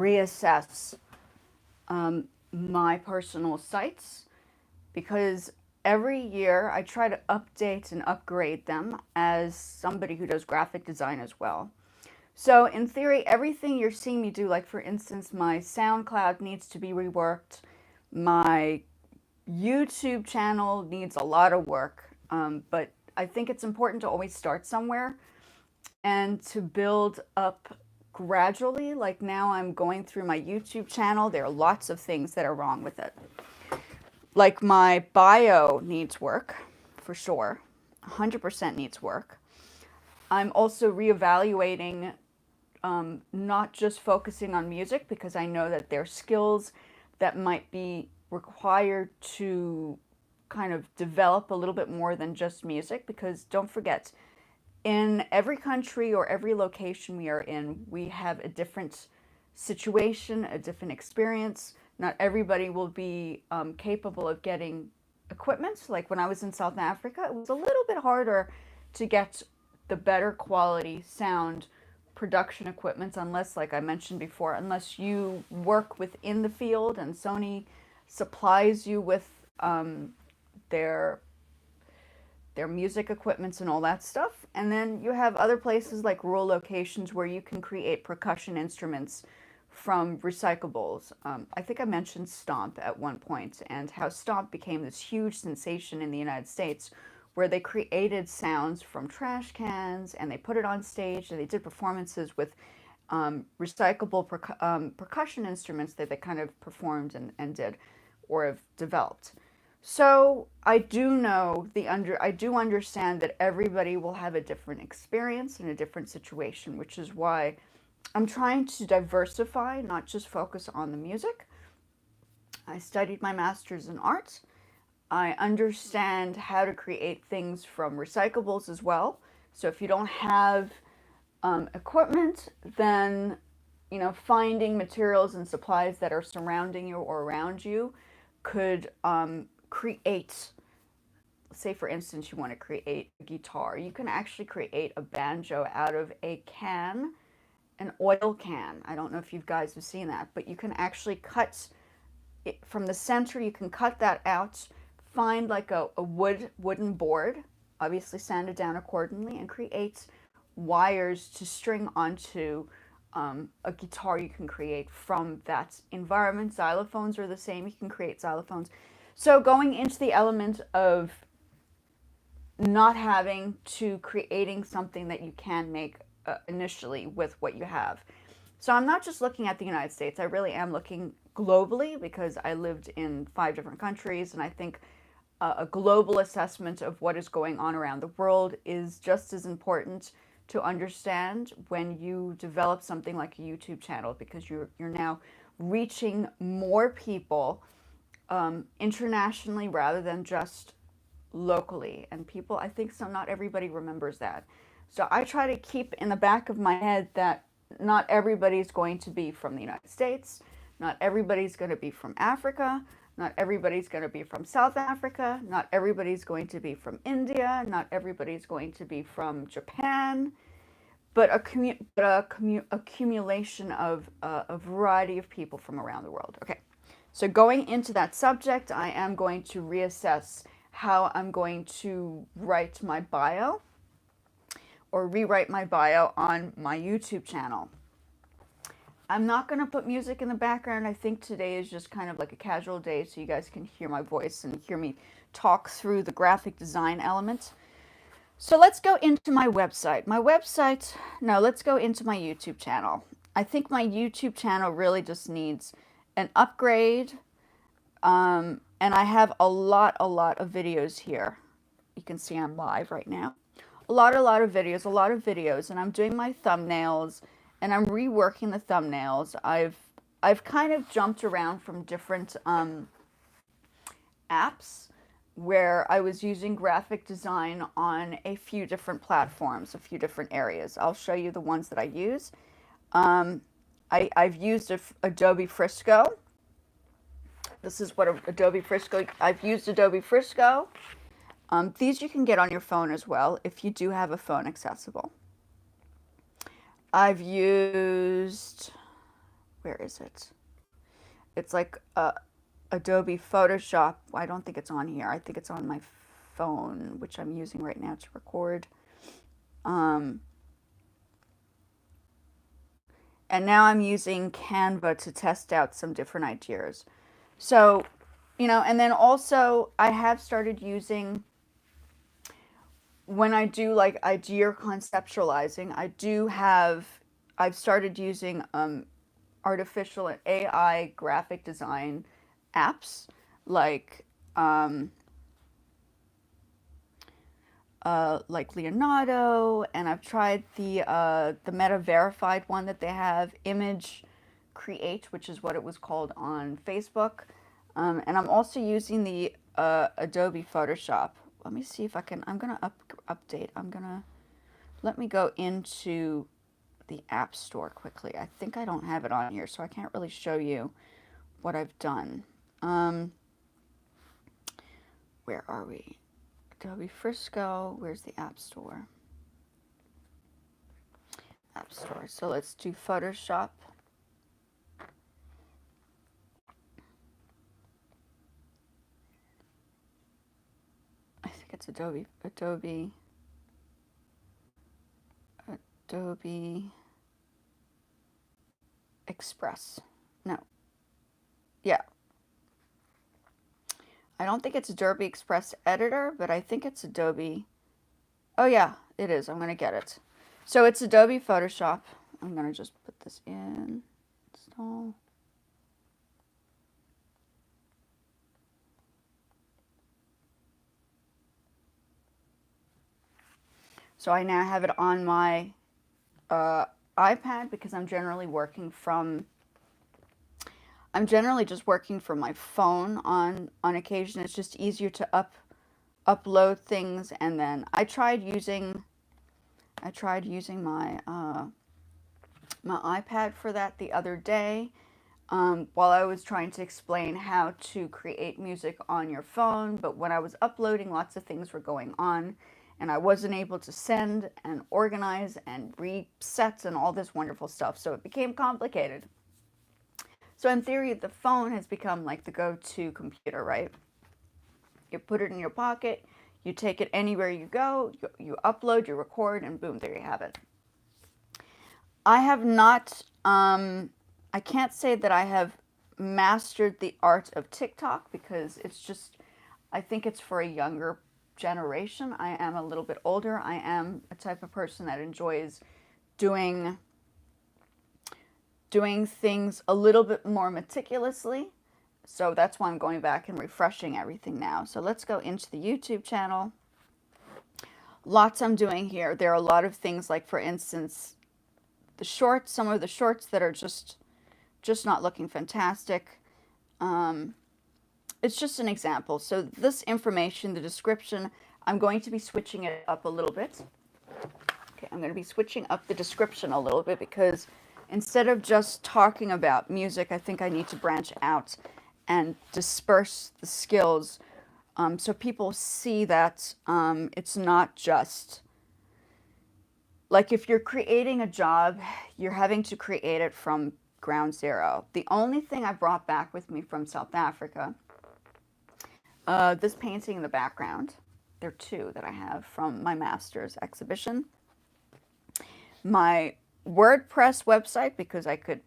reassess my personal sites, because every year I try to update and upgrade them as somebody who does graphic design as well. So in theory, everything you're seeing me do, like for instance, my SoundCloud needs to be reworked. My YouTube channel needs a lot of work, but I think it's important to always start somewhere and to build up gradually. Like now I'm going through my YouTube channel. There are lots of things that are wrong with it. Like my bio needs work, for sure. 100% needs work. I'm also reevaluating, not just focusing on music, because I know that there are skills that might be required to kind of develop a little bit more than just music. Because don't forget, in every country or every location we are in, we have a different situation, a different experience. Not everybody will be capable of getting equipment. Like when I was in South Africa, it was a little bit harder to get the better quality sound production equipment, unless, like I mentioned before, unless you work within the field and Sony supplies you with their music equipments and all that stuff. And then you have other places like rural locations where you can create percussion instruments from recyclables. I think I mentioned Stomp at one point, and how Stomp became this huge sensation in the United States, where they created sounds from trash cans and they put it on stage, and they did performances with recyclable percussion instruments that they kind of performed and did or have developed. So I do know I do understand that everybody will have a different experience and a different situation, which is why I'm trying to diversify, not just focus on the music. I studied my master's in art. I understand how to create things from recyclables as well. So if you don't have equipment, then finding materials and supplies that are surrounding you or around you could create. Say for instance, you want to create a guitar. You can actually create a banjo out of a can, an oil can. I don't know if you guys have seen that, but you can actually cut it from the center. You can cut that out, find like a wooden board, obviously sand it down accordingly, and create wires to string onto a guitar you can create from that environment. Xylophones are the same. You can create xylophones. So going into the element of not having to creating something that you can make initially with what you have. So I'm not just looking at the United States. I really am looking globally, because I lived in 5 different countries, and I think a global assessment of what is going on around the world is just as important to understand when you develop something like a YouTube channel, because you're now reaching more people internationally rather than just locally. And people, I think so, not everybody remembers that. So I try to keep in the back of my head that not everybody's going to be from the United States, not everybody's going to be from Africa, not everybody's going to be from South Africa, not everybody's going to be from India, not everybody's going to be from Japan, but accumulation of a variety of people from around the world. Okay, so going into that subject, I am going to reassess how I'm going to write my bio or rewrite my bio on my YouTube channel. I'm not going to put music in the background. I think today is just kind of like a casual day, so you guys can hear my voice and hear me talk through the graphic design element. So let's go into my website. Let's go into my YouTube channel. I think my YouTube channel really just needs an upgrade. And I have a lot of videos here. You can see I'm live right now. A lot of videos, and I'm doing my thumbnails, and I'm reworking the thumbnails. I've kind of jumped around from different apps where I was using graphic design on a few different platforms, a few different areas. I'll show you the ones that I use. I've used Adobe Frisco. This is what Adobe Frisco, I've used Adobe Frisco. These you can get on your phone as well, if you do have a phone accessible. I've used where is it? It's like Adobe Photoshop. I don't think it's on here. I think it's on my phone, which I'm using right now to record. Um, and now I'm using Canva to test out some different ideas. So, and then also I have started using, when I do like idea conceptualizing, I've started using artificial AI graphic design apps like Leonardo, and I've tried the Meta verified one that they have, Image Create, which is what it was called on Facebook, and I'm also using the Adobe Photoshop. Let me see if I can. I'm gonna update. Let me go into the App Store quickly. I think I don't have it on here, so I can't really show you what I've done. Where are we? Adobe Frisco. Where's the App Store? App Store. So let's do Photoshop. I think it's Adobe Express. No. Yeah. I don't think it's Adobe Express Editor, but I think it's Adobe. Oh yeah, it is. I'm going to get it. So it's Adobe Photoshop. I'm going to just put this in. Install. So I now have it on my iPad because I'm generally just working from my phone on occasion. It's just easier to upload things, and then I tried using my my iPad for that the other day, while I was trying to explain how to create music on your phone. But when I was uploading, lots of things were going on, and I wasn't able to send and organize and reset and all this wonderful stuff. So it became complicated. So in theory, the phone has become like the go-to computer, right? You put it in your pocket, you take it anywhere you go, you upload, you record, and boom, there you have it. I have not, I can't say that I have mastered the art of TikTok because it's just, I think it's for a younger generation. I am a little bit older. I am a type of person that enjoys doing things a little bit more meticulously. So that's why I'm going back and refreshing everything now. So let's go into the YouTube channel. Lots I'm doing here. There are a lot of things, like for instance, the shorts, some of the shorts that are just not looking fantastic. It's just an example. So this information, the description, I'm going to be switching it up a little bit. Okay, I'm going to be switching up the description a little bit because instead of just talking about music, I think I need to branch out and disperse the skills, so people see that it's not just like if you're creating a job, you're having to create it from ground zero. The only thing I brought back with me from South Africa, this painting in the background, there are two that I have from my master's exhibition. My WordPress website, because I could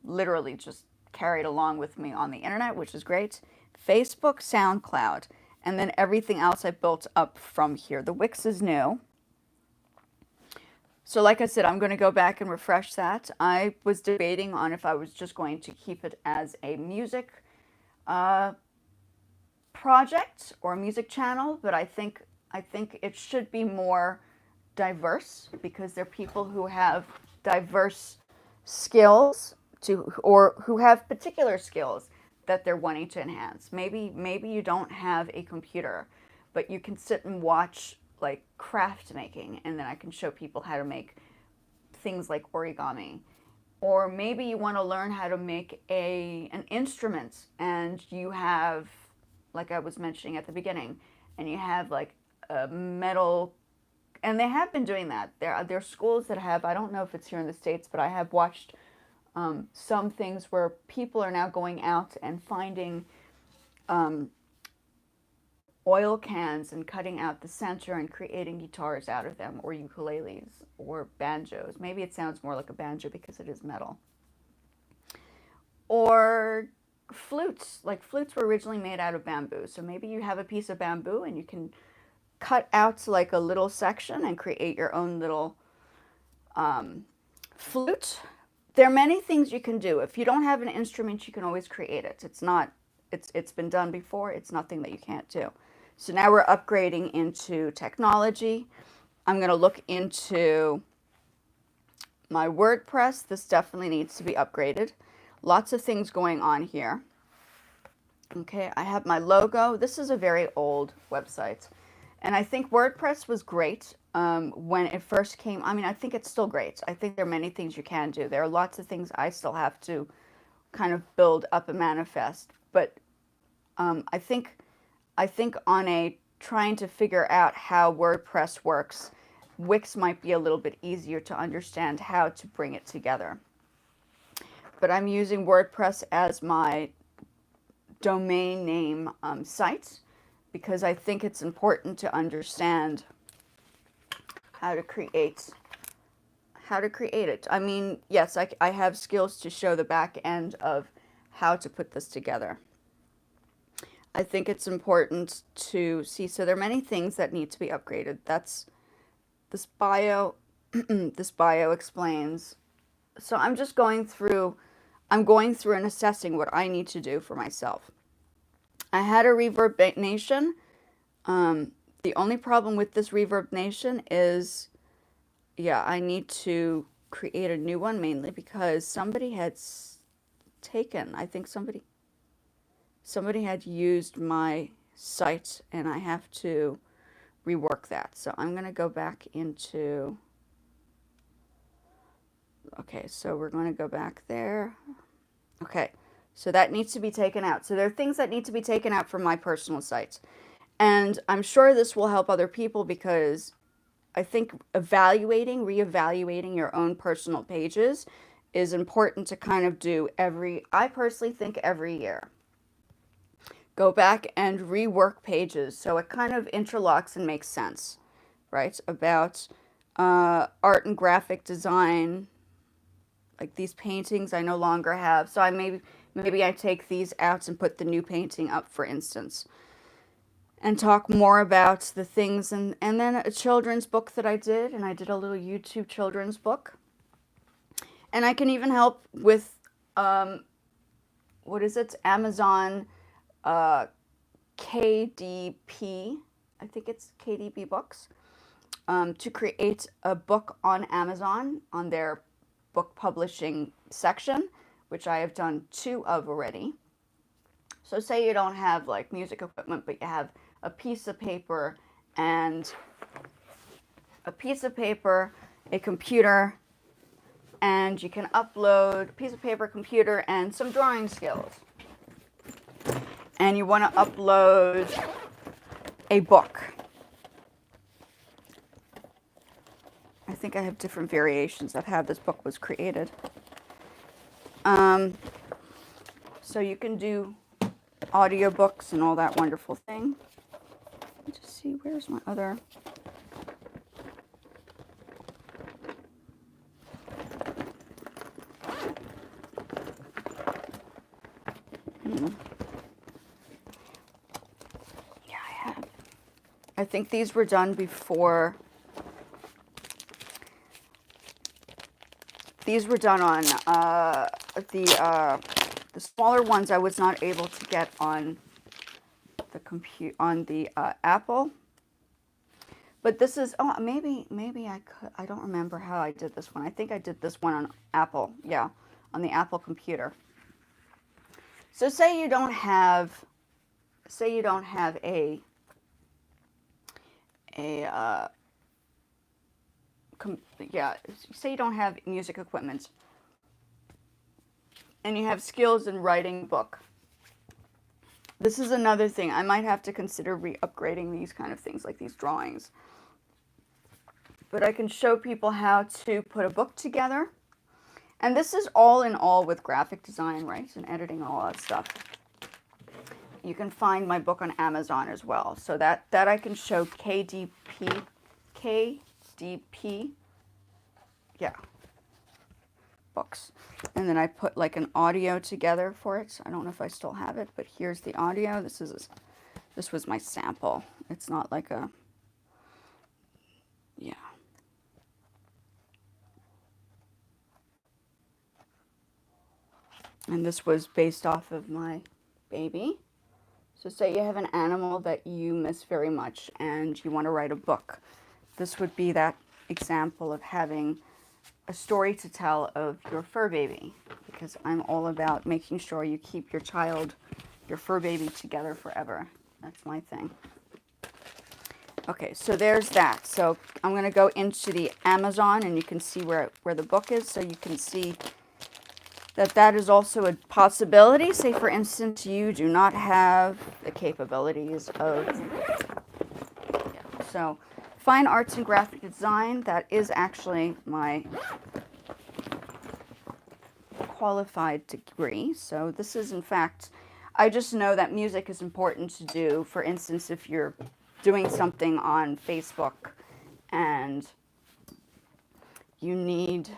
literally just carry it along with me on the internet, which is great. Facebook, SoundCloud, and then everything else I built up from here. The Wix is new. So like I said, I'm going to go back and refresh that. I was debating on if I was just going to keep it as a music project or a music channel, but I think it should be more diverse because there are people who have diverse skills or who have particular skills that they're wanting to enhance. Maybe you don't have a computer, but you can sit and watch like craft making, and then I can show people how to make things like origami. Or maybe you want to learn how to make an instrument, and you have, like I was mentioning at the beginning, and you have like a metal, and they have been doing that. There are schools that have, I don't know if it's here in the States, but I have watched some things where people are now going out and finding um, oil cans and cutting out the center and creating guitars out of them, or ukuleles, or banjos. Maybe it sounds more like a banjo because it is metal. Or flutes. Like flutes were originally made out of bamboo. So maybe you have a piece of bamboo and you can cut out like a little section and create your own little flute. There are many things you can do. If you don't have an instrument, you can always create it. It's been done before. It's nothing that you can't do. So now we're upgrading into technology. I'm going to look into my WordPress. This definitely needs to be upgraded. Lots of things going on here. Okay, I have my logo. This is a very old website. And I think WordPress was great when it first came. I mean, I think it's still great. I think there are many things you can do. There are lots of things I still have to kind of build up and manifest. But I think on a trying to figure out how WordPress works, Wix might be a little bit easier to understand how to bring it together. But I'm using WordPress as my domain name site because I think it's important to understand how to create it. I mean, yes, I have skills to show the back end of how to put this together. I think it's important to see, so there are many things that need to be upgraded. That's this bio, this bio explains. So I'm just going through and assessing what I need to do for myself. I had a Reverb Nation. The only problem with this Reverb Nation is, yeah, I need to create a new one mainly because somebody had taken, I think somebody had used my site and I have to rework that. So I'm going to go back into, okay, so we're going to go back there. Okay, so that needs to be taken out. So there are things that need to be taken out from my personal sites. And I'm sure this will help other people because I think reevaluating your own personal pages is important to kind of do I personally think every year. Go back and rework pages so it kind of interlocks and makes sense, right? About art and graphic design, like these paintings I no longer have. So maybe I take these out and put the new painting up, for instance, and talk more about the things. And then a children's book that I did, and I did a little YouTube children's book. And I can even help with, what is it? Amazon KDP, I think it's KDP Books, to create a book on Amazon on their book publishing section, which I have done 2 of already. So say you don't have like music equipment, but you have a piece of paper and a computer, and you can upload a piece of paper, computer, and some drawing skills. And you want to upload a book. I think I have different variations of how this book was created. So you can do audiobooks and all that wonderful thing. Let me just see, where's my other... I think these were done before. These were done on the smaller ones. I was not able to get on the Apple. But this is maybe I could. I don't remember how I did this one. I think I did this one on Apple. Yeah, on the Apple computer. So say you don't have a say you don't have music equipment and you have skills in writing a book. This is another thing. I might have to consider re-upgrading these kind of things, like these drawings. But I can show people how to put a book together And this is all in all with graphic design, right? And editing and all that stuff. You can find my book on Amazon as well. So that I can show KDP, yeah, books. And then I put like an audio together for it. I don't know if I still have it, but here's the audio. This was my sample. It's not like a, yeah. And this was based off of my baby. So say you have an animal that you miss very much and you want to write a book. This would be that example of having a story to tell of your fur baby, because I'm all about making sure you keep your child, your fur baby, together forever. That's my thing. Okay, so there's that. So I'm going to go into the Amazon and you can see where the book is, so you can see that is also a possibility. Say, for instance, you do not have the capabilities of, yeah. So fine arts and graphic design, that is actually my qualified degree. So this is, in fact, I just know that music is important to do. For instance, if you're doing something on Facebook and you need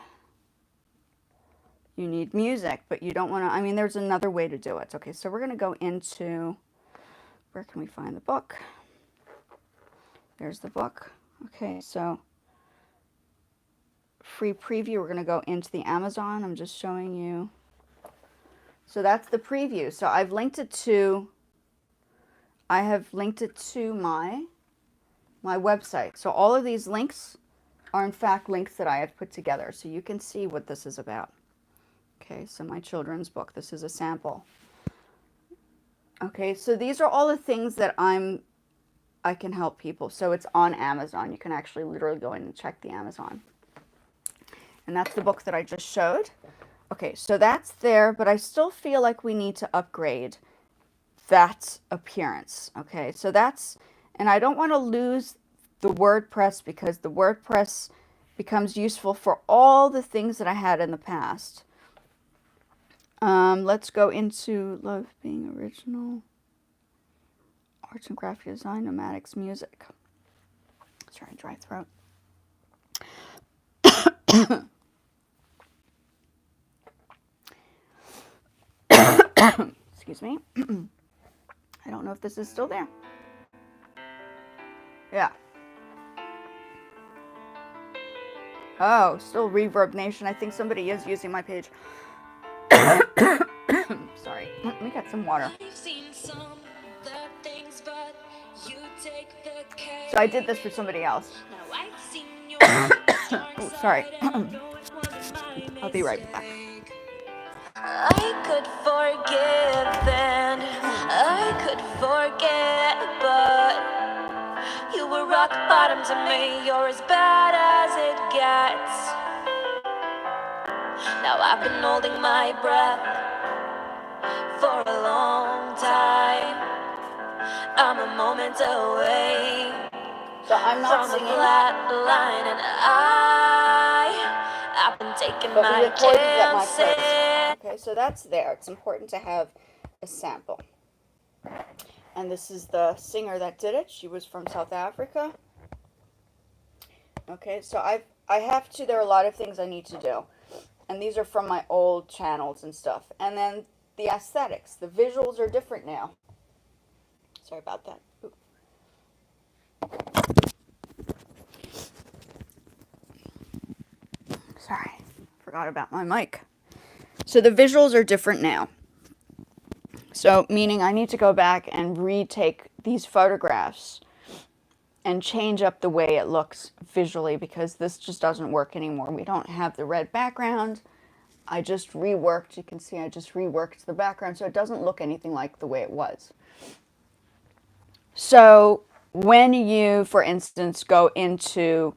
music, but you don't want to, I mean, there's another way to do it. Okay, so we're going to go into, where can we find the book? There's the book. Okay, so free preview, we're going to go into the Amazon. I'm just showing you. So that's the preview. So I've linked it to, I have linked it to my website. So all of these links are in fact links that I have put together, so you can see what this is about. Okay, so my children's book, this is a sample. Okay, so these are all the things that I can help people. So it's on Amazon. You can actually literally go in and check the Amazon. And that's the book that I just showed. Okay, so that's there, but I still feel like we need to upgrade that appearance. Okay, so that's, and I don't want to lose the WordPress, because the WordPress becomes useful for all the things that I had in the past. Let's go into Love Being Original, Arts and Graphic Design, Nomadics, Music. Sorry, dry throat. Excuse me. I don't know if this is still there. Yeah. Oh, still Reverb Nation. I think somebody is using my page. Sorry. Let me get some water. So I did this for somebody else. Oh, sorry. I'll be right back. I could forgive and I could forget, but you were rock bottom to me. You're as bad as it gets. Now I've been holding my breath for a long time. I'm a moment away. So I'm not from singing. A flat line, and I've been taking my chances. Okay, so that's there. It's important to have a sample. And this is the singer that did it. She was from South Africa. Okay, so I have to, there are a lot of things I need to do. And these are from my old channels and stuff. And then the aesthetics, the visuals are different now. Sorry about that. Ooh. Sorry, forgot about my mic. So the visuals are different now. So meaning I need to go back and retake these photographs and change up the way it looks visually, because this just doesn't work anymore. We don't have the red background. I just reworked, you can see I just reworked the background, so it doesn't look anything like the way it was. So when you, for instance, go into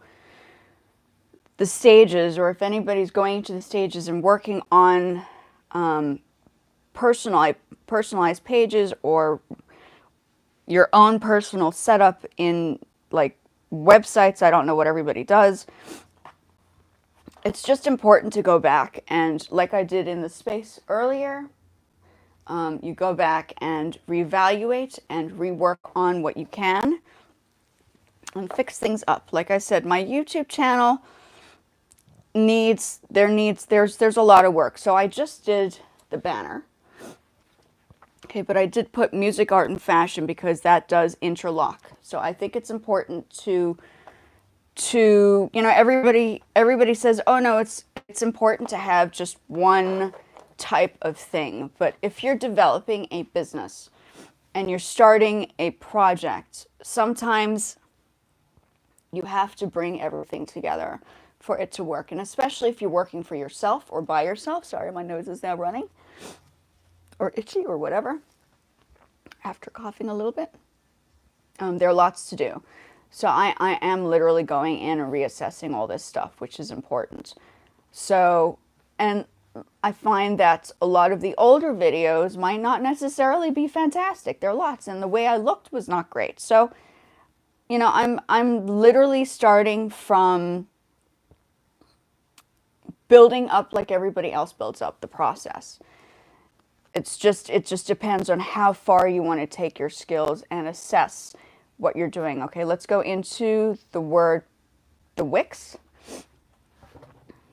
the stages, or if anybody's going to the stages and working on personalized pages or your own personal setup in like websites, I don't know what everybody does, it's just important to go back and, like I did in the space earlier, you go back and reevaluate and rework on what you can and fix things up. Like I said, my YouTube channel there's a lot of work. So I just did the banner. Okay, but I did put music, art, and fashion because that does interlock. So I think it's important to everybody says, oh no, it's important to have just one type of thing. But if you're developing a business and you're starting a project, sometimes you have to bring everything together for it to work. And especially if you're working for yourself or by yourself. Sorry, my nose is now running or itchy or whatever after coughing a little bit. There are lots to do. So I am literally going in and reassessing all this stuff, which is important. So, and I find that a lot of the older videos might not necessarily be fantastic. There are lots, and the way I looked was not great. So, you know, I'm literally starting from building up like everybody else builds up the process. It just depends on how far you want to take your skills and assess what you're doing. Okay, let's go into the Wix.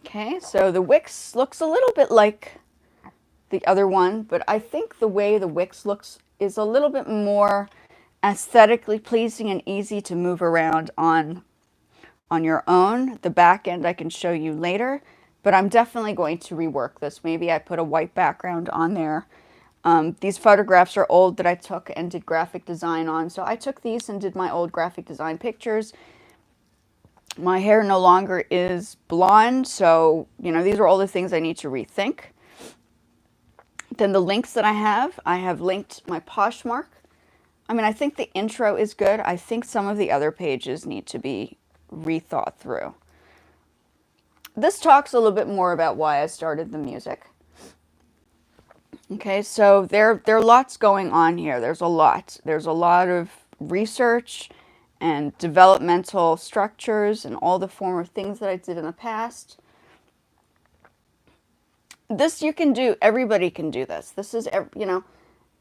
Okay, so the Wix looks a little bit like the other one, but I think the way the Wix looks is a little bit more aesthetically pleasing and easy to move around on your own. The back end I can show you later, but I'm definitely going to rework this. Maybe I put a white background on there. These photographs are old that I took and did graphic design on. So I took these and did my old graphic design pictures. My hair no longer is blonde, so, you know, these are all the things I need to rethink. Then the links that I have linked my Poshmark. I mean, I think the intro is good. I think some of the other pages need to be rethought through. This talks a little bit more about why I started the music. Okay, so there are lots going on here. There's a lot. There's a lot of research and developmental structures and all the former things that I did in the past. This you can do. Everybody can do this. This is, you know,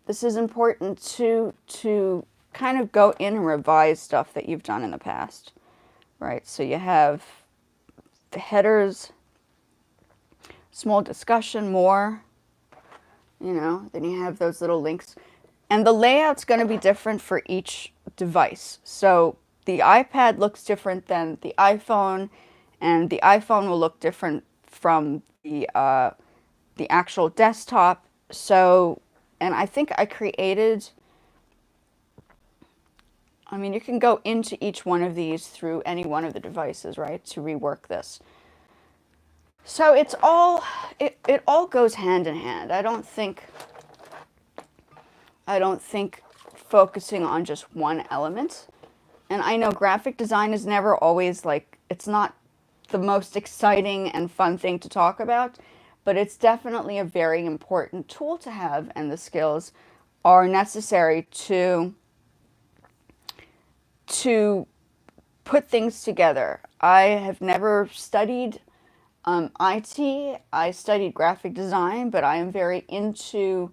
this is important to kind of go in and revise stuff that you've done in the past, right? So you have the headers, small discussion, more, you know, then you have those little links. And the layout's going to be different for each device. So the iPad looks different than the iPhone, and the iPhone will look different from the actual desktop. So, and I think I created, I mean, you can go into each one of these through any one of the devices, right, to rework this. So it's all, it all goes hand in hand. I don't think focusing on just one element. And I know graphic design is never always like, it's not the most exciting and fun thing to talk about, but it's definitely a very important tool to have, and the skills are necessary to put things together. I have never studied IT. I studied graphic design, but I am very into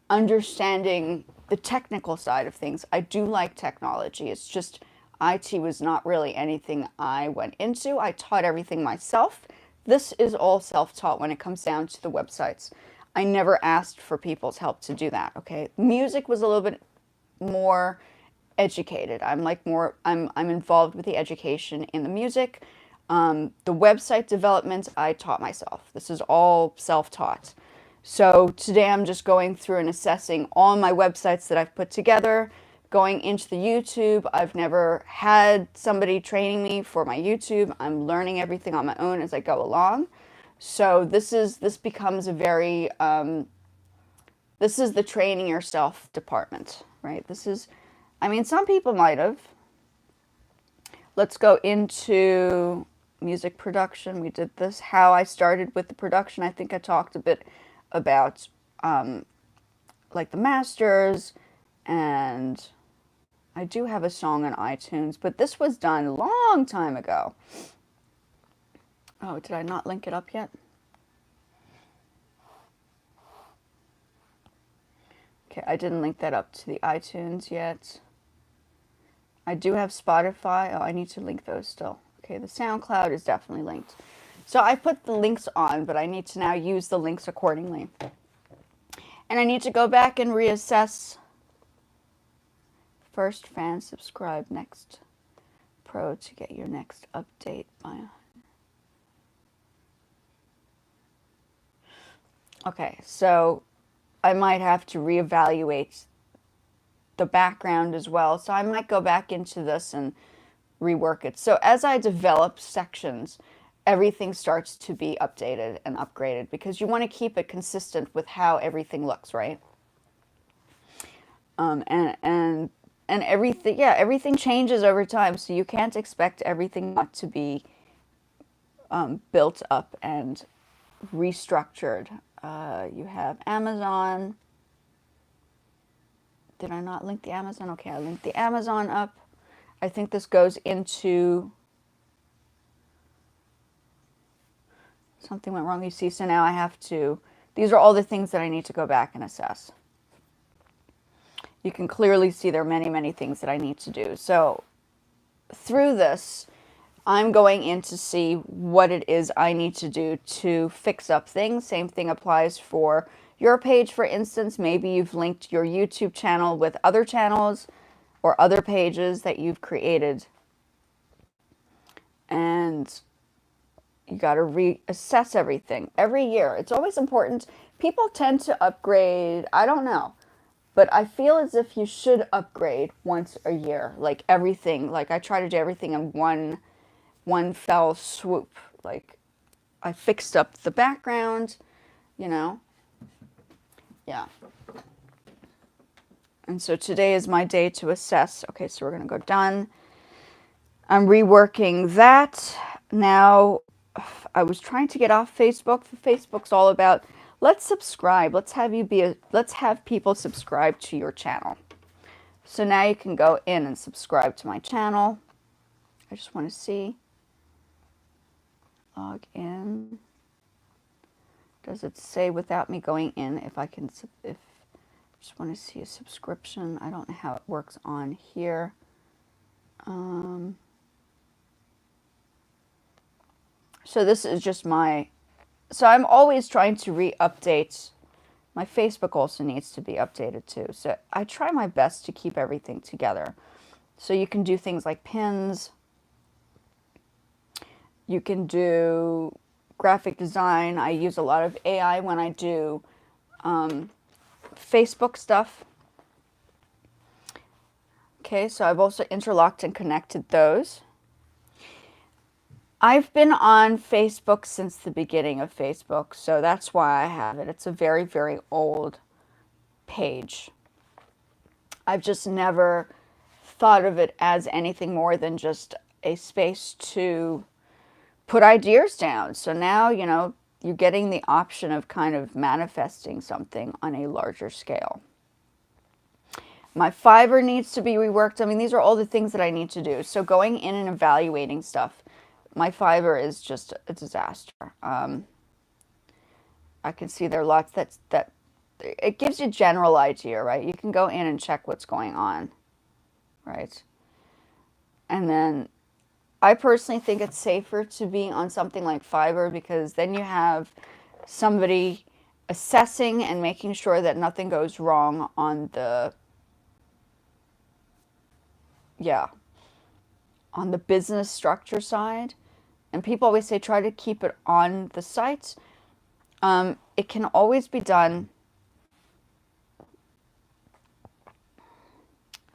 understanding the technical side of things. I do like technology. It's just IT was not really anything I went into. I taught everything myself. This is all self-taught when it comes down to the websites. I never asked for people's help to do that, okay? Music was a little bit more educated. I'm involved with the education in the music. The website development, I taught myself. This is all self-taught. So today I'm just going through and assessing all my websites that I've put together, going into the YouTube. I've never had somebody training me for my YouTube. I'm learning everything on my own as I go along. So this becomes a very, this is the training yourself department, right? This is, I mean, some people might have. Let's go into music production. We did this, how I started with the production. I think I talked a bit about like the masters, and I do have a song on iTunes, but this was done a long time ago. Oh, did I not link it up yet? Okay, I didn't link that up to the iTunes yet. I do have Spotify. Oh, I need to link those still. Okay, the SoundCloud is definitely linked. So I put the links on, but I need to now use the links accordingly. And I need to go back and reassess. First fan, subscribe, next pro to get your next update. Okay, so I might have to reevaluate the background as well. So I might go back into this and rework it. So as I develop sections, everything starts to be updated and upgraded because you want to keep it consistent with how everything looks, right? And everything, yeah, everything changes over time. So you can't expect everything not to be built up and restructured. You have Amazon. Did I not link the Amazon? Okay, I linked the Amazon up. I think this goes into... Something went wrong, you see, so now I have to... These are all the things that I need to go back and assess. You can clearly see there are many, many things that I need to do. So through this, I'm going in to see what it is I need to do to fix up things. Same thing applies for your page, for instance. Maybe you've linked your YouTube channel with other channels or other pages that you've created. And you got to reassess everything every year. It's always important. People tend to upgrade, I don't know, but I feel as if you should upgrade once a year. Like everything, like I try to do everything in one fell swoop. Like I fixed up the background, you know. Yeah. And so today is my day to assess. Okay, so we're going to go done. I'm reworking that. Now, I was trying to get off Facebook. Facebook's all about, let's subscribe. Let's have people subscribe to your channel. So now you can go in and subscribe to my channel. I just want to see. Log in. Does it say without me going in if I can, if I just want to see a subscription? I don't know how it works on here. So this is just my, so I'm always trying to re-update. My Facebook also needs to be updated too. So I try my best to keep everything together. So you can do things like pins. You can do graphic design. I use a lot of AI when I do Facebook stuff. Okay, so I've also interlocked and connected those. I've been on Facebook since the beginning of Facebook, so that's why I have it. It's a very, very old page. I've just never thought of it as anything more than just a space to put ideas down. So now, you know, you're getting the option of kind of manifesting something on a larger scale. My Fiverr needs to be reworked. I mean, these are all the things that I need to do. So going in and evaluating stuff. My Fiverr is just a disaster. I can see there are lots that it gives you a general idea, right? You can go in and check what's going on, right? And then I personally think it's safer to be on something like Fiverr because then you have somebody assessing and making sure that nothing goes wrong on the, on the business structure side. And people always say try to keep it on the site. It can always be done.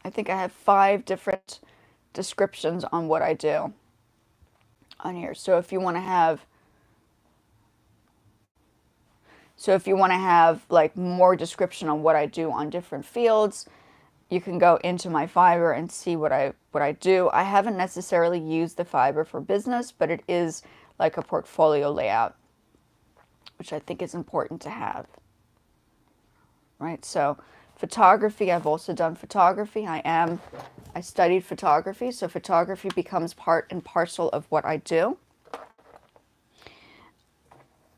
I think I have 5 different descriptions on what I do on here. So if you want to have like more description on what I do on different fields, you can go into my Fiverr and see what I do. I haven't necessarily used the Fiverr for business, but it is like a portfolio layout, which I think is important to have. Right? So photography, I've also done photography. I studied photography, so photography becomes part and parcel of what I do.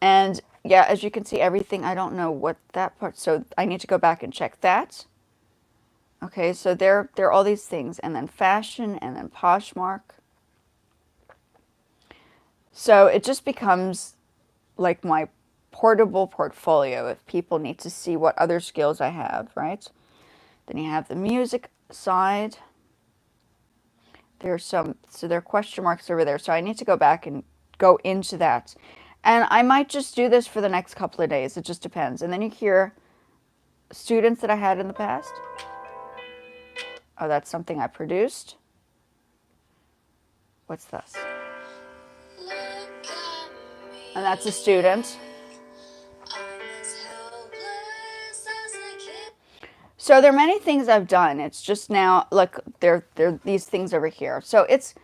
And yeah, as you can see, everything, I don't know what that part, so I need to go back and check that. Okay, so there are all these things, and then fashion, and then Poshmark. So it just becomes like my portable portfolio if people need to see what other skills I have, right? Then you have the music side. There's some, so there are question marks over there. So I need to go back and go into that. And I might just do this for the next couple of days. It just depends. And then you hear students that I had in the past. Oh, that's something I produced. What's this? And that's a student. So there are many things I've done. It's just now, like, there are these things over here. So it's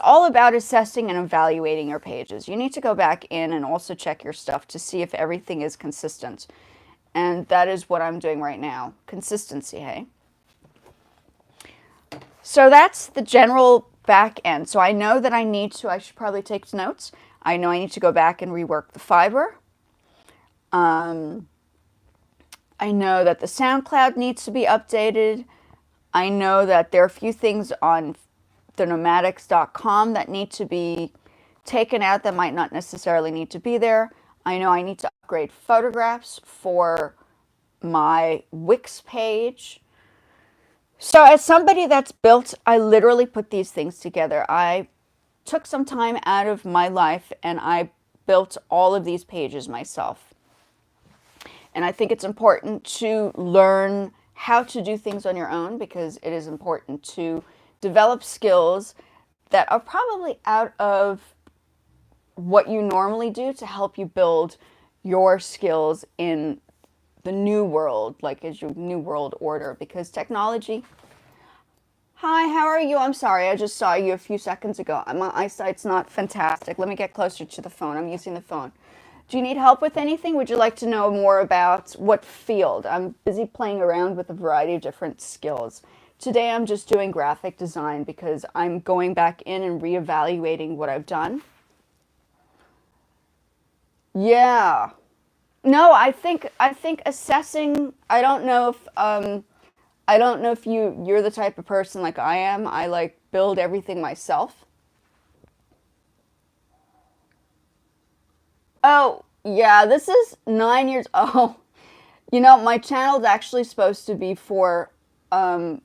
all about assessing and evaluating your pages. You need to go back in and also check your stuff to see if everything is consistent. And that is what I'm doing right now. Consistency, hey? So that's the general back end. So I know that I should probably take notes. I know I need to go back and rework the fiber. I know that the SoundCloud needs to be updated. I know that there are a few things on the nomadics.com that need to be taken out that might not necessarily need to be there. I know I need to upgrade photographs for my Wix page. So as somebody that's built, I literally put these things together. I took some time out of my life and I built all of these pages myself. And I think it's important to learn how to do things on your own because it is important to develop skills that are probably out of what you normally do to help you build your skills in the new world, like as your new world order, because technology. Hi, how are you? I'm sorry, I just saw you a few seconds ago. My eyesight's not fantastic. Let me get closer to the phone. I'm using the phone. Do you need help with anything? Would you like to know more about what field? I'm busy playing around with a variety of different skills. Today I'm just doing graphic design because I'm going back in and reevaluating what I've done. Yeah. No, I think assessing, I don't know if you're the type of person like I am. I like build everything myself. Oh, yeah, this is 9 years. Oh, you know, my channel's actually supposed to be for, I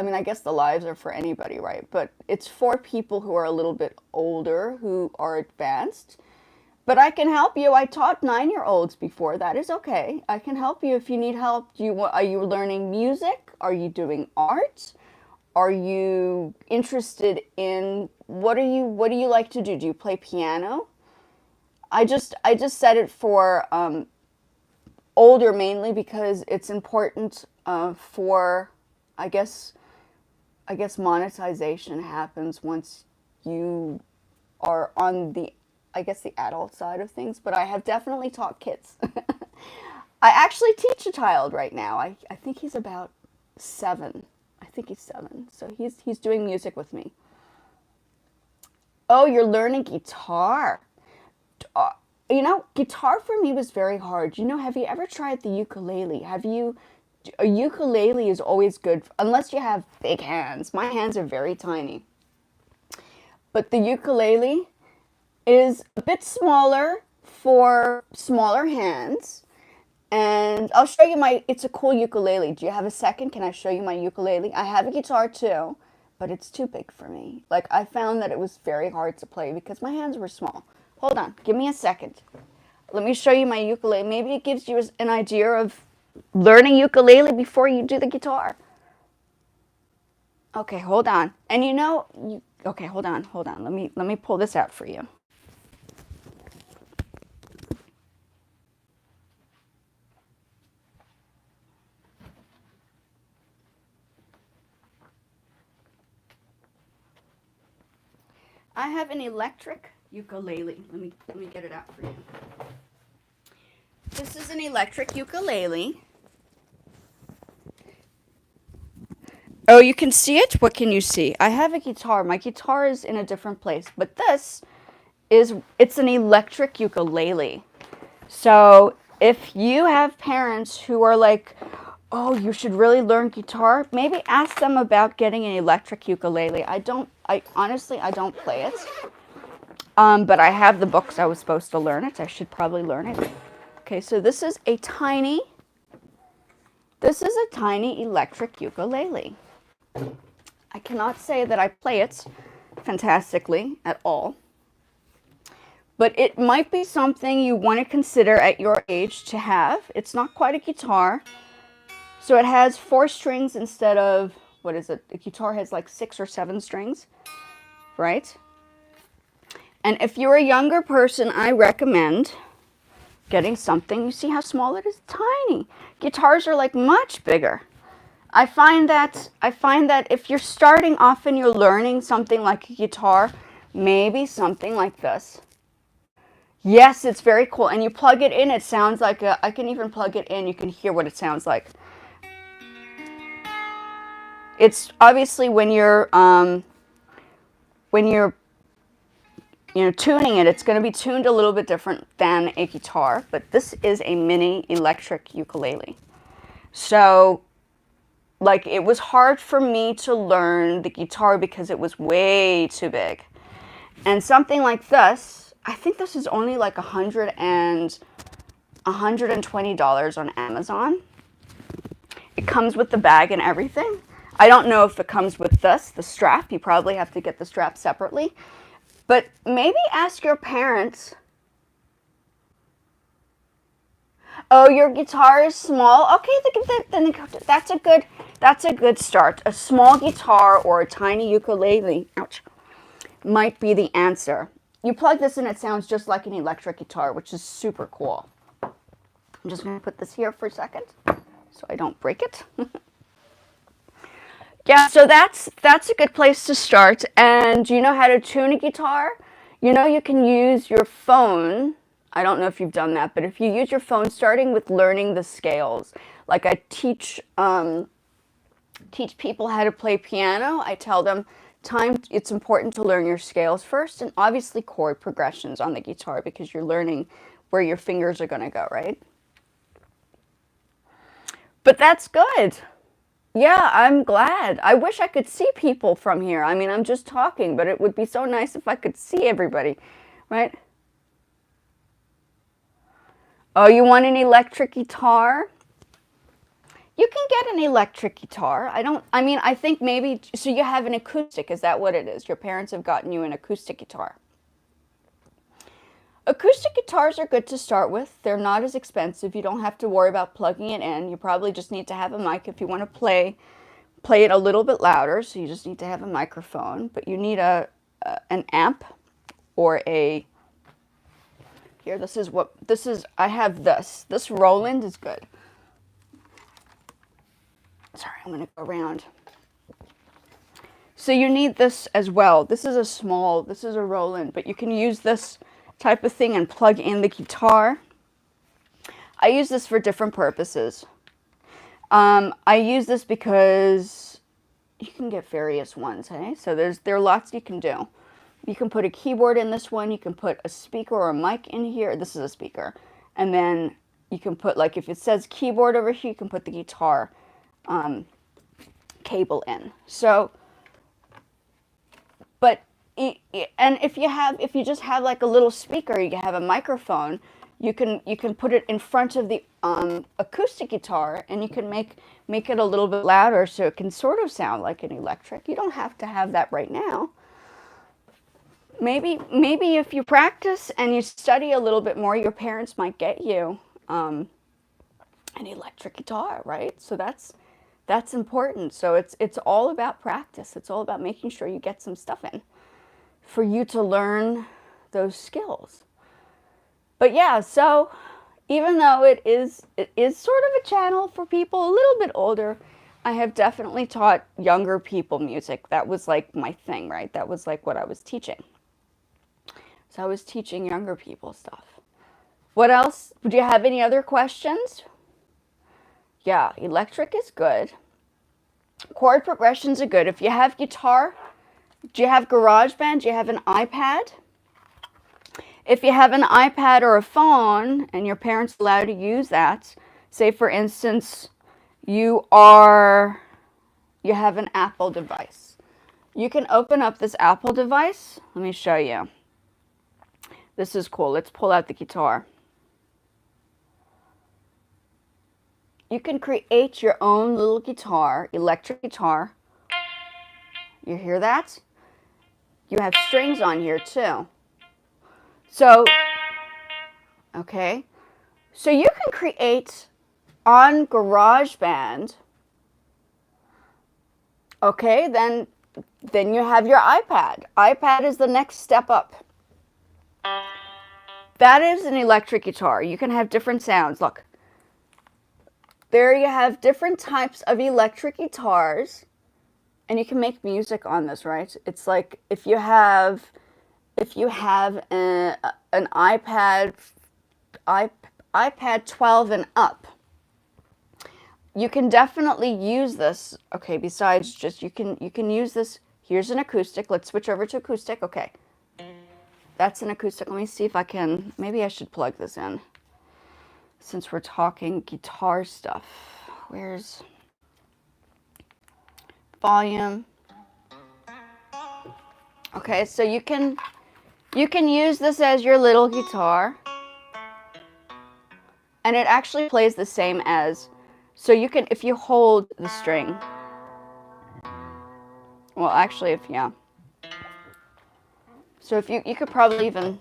mean, I guess the lives are for anybody, right? But it's for people who are a little bit older, who are advanced. But I can help you. I taught 9-year-olds before. That is okay. I can help you if you need help. Are you learning music? Are you doing art? Are you interested in, what do you like to do? Do you play piano? I just said it for older mainly because it's important for, I guess monetization happens once you are on the, I guess, the adult side of things, but I have definitely taught kids. I actually teach a child right now. I think he's about 7. I think he's 7. So he's doing music with me. Oh, you're learning guitar. You know, guitar for me was very hard. You know, have you ever tried the ukulele? A ukulele is always good, unless you have big hands. My hands are very tiny. But the ukulele is a bit smaller for smaller hands. And I'll show you it's a cool ukulele. Do you have a second? Can I show you my ukulele? I have a guitar too, but it's too big for me. Like, I found that it was very hard to play because my hands were small. Hold on, give me a second. Let me show you my ukulele. Maybe it gives you an idea of learning ukulele before you do the guitar. Okay, hold on. And you know, okay, hold on. Let me pull this out for you. I have an electric ukulele. Let me get it out for you. This is an electric ukulele. Oh, you can see it? What can you see? I have a guitar. My guitar is in a different place, but it's an electric ukulele. So if you have parents who are like, oh, you should really learn guitar, maybe ask them about getting an electric ukulele. I honestly, I don't play it. But I have the books. I was supposed to learn it. I should probably learn it. Okay, so this is a tiny electric ukulele. I cannot say that I play it fantastically at all. But it might be something you want to consider at your age to have. It's not quite a guitar. So it has 4 strings instead of, what is it? A guitar has like 6 or 7 strings, right? And if you're a younger person, I recommend getting something. You see how small it is? Tiny. Guitars are like much bigger. I find that if you're starting off and you're learning something like a guitar, maybe something like this. Yes, it's very cool. And you plug it in, it sounds like I can even plug it in, you can hear what it sounds like. It's obviously when you're tuning it, it's going to be tuned a little bit different than a guitar, but this is a mini electric ukulele. So, like, it was hard for me to learn the guitar because it was way too big. And something like this, I think this is only like $120 on Amazon. It comes with the bag and everything. I don't know if it comes with this, the strap. You probably have to get the strap separately. But maybe ask your parents. Oh, your guitar is small? Okay, then that's a good start. A small guitar or a tiny ukulele, ouch, might be the answer. You plug this in, it sounds just like an electric guitar, which is super cool. I'm just going to put this here for a second so I don't break it. Yeah, so that's a good place to start. And you know how to tune a guitar? You know, you can use your phone. I don't know if you've done that, but if you use your phone, starting with learning the scales. Like I teach people how to play piano. I tell them it's important to learn your scales first, and obviously chord progressions on the guitar because you're learning where your fingers are going to go, right? But that's good. Yeah, I'm glad. I wish I could see people from here. I mean, I'm just talking, but it would be so nice if I could see everybody, right? Oh, you want an electric guitar? You can get an electric guitar. I think maybe, so you have an acoustic, is that what it is? Your parents have gotten you an acoustic guitar. Acoustic guitars are good to start with. They're not as expensive. You don't have to worry about plugging it in. You probably just need to have a mic if you want to play it a little bit louder. So you just need to have a microphone. But you need an amp or a... Here, I have this. This Roland is good. Sorry, I'm going to go around. So you need this as well. This is a Roland, but you can use this type of thing and plug in the guitar. I use this for different purposes. I use this because you can get various ones, hey? So there are lots you can do. You can put a keyboard in this one. You can put a speaker or a mic in here. This is a speaker. And then you can put, like, if it says keyboard over here, you can put the guitar cable in. So, but and if you just have like a little speaker, you have a microphone, you can put it in front of the acoustic guitar, and you can make it a little bit louder so it can sort of sound like an electric. You don't have to have that right now. Maybe if you practice and you study a little bit more, your parents might get you an electric guitar, right? So that's important. So it's all about practice. It's all about making sure you get some stuff in for you to learn those skills. But yeah, so even though it is sort of a channel for people a little bit older, I have definitely taught younger people music. That was like my thing, right? That was like what I was teaching. So I was teaching younger people stuff. What else? Do you have any other questions? Yeah, electric is good. Chord progressions are good. If you have guitar, do you have GarageBand? Do you have an iPad? If you have an iPad or a phone and your parents allow you to use that, say for instance, you have an Apple device. You can open up this Apple device. Let me show you. This is cool. Let's pull out the guitar. You can create your own little guitar, electric guitar. You hear that? You have strings on here too. So, okay. So you can create on GarageBand. Okay, then you have your iPad. iPad is the next step up. That is an electric guitar. You can have different sounds. Look. There you have different types of electric guitars, and you can make music on this, right? It's like if you have an iPad 12 and up, you can definitely use this. Okay, besides just you can use this. Here's an acoustic. Let's switch over to acoustic. Okay. That's an acoustic. Let me see if I can, maybe I should plug this in. Since we're talking guitar stuff, where's volume? Okay, so you can use this as your little guitar, and it actually plays the same as. So you can, if you hold the string. Well, actually, if yeah. So if you could probably even.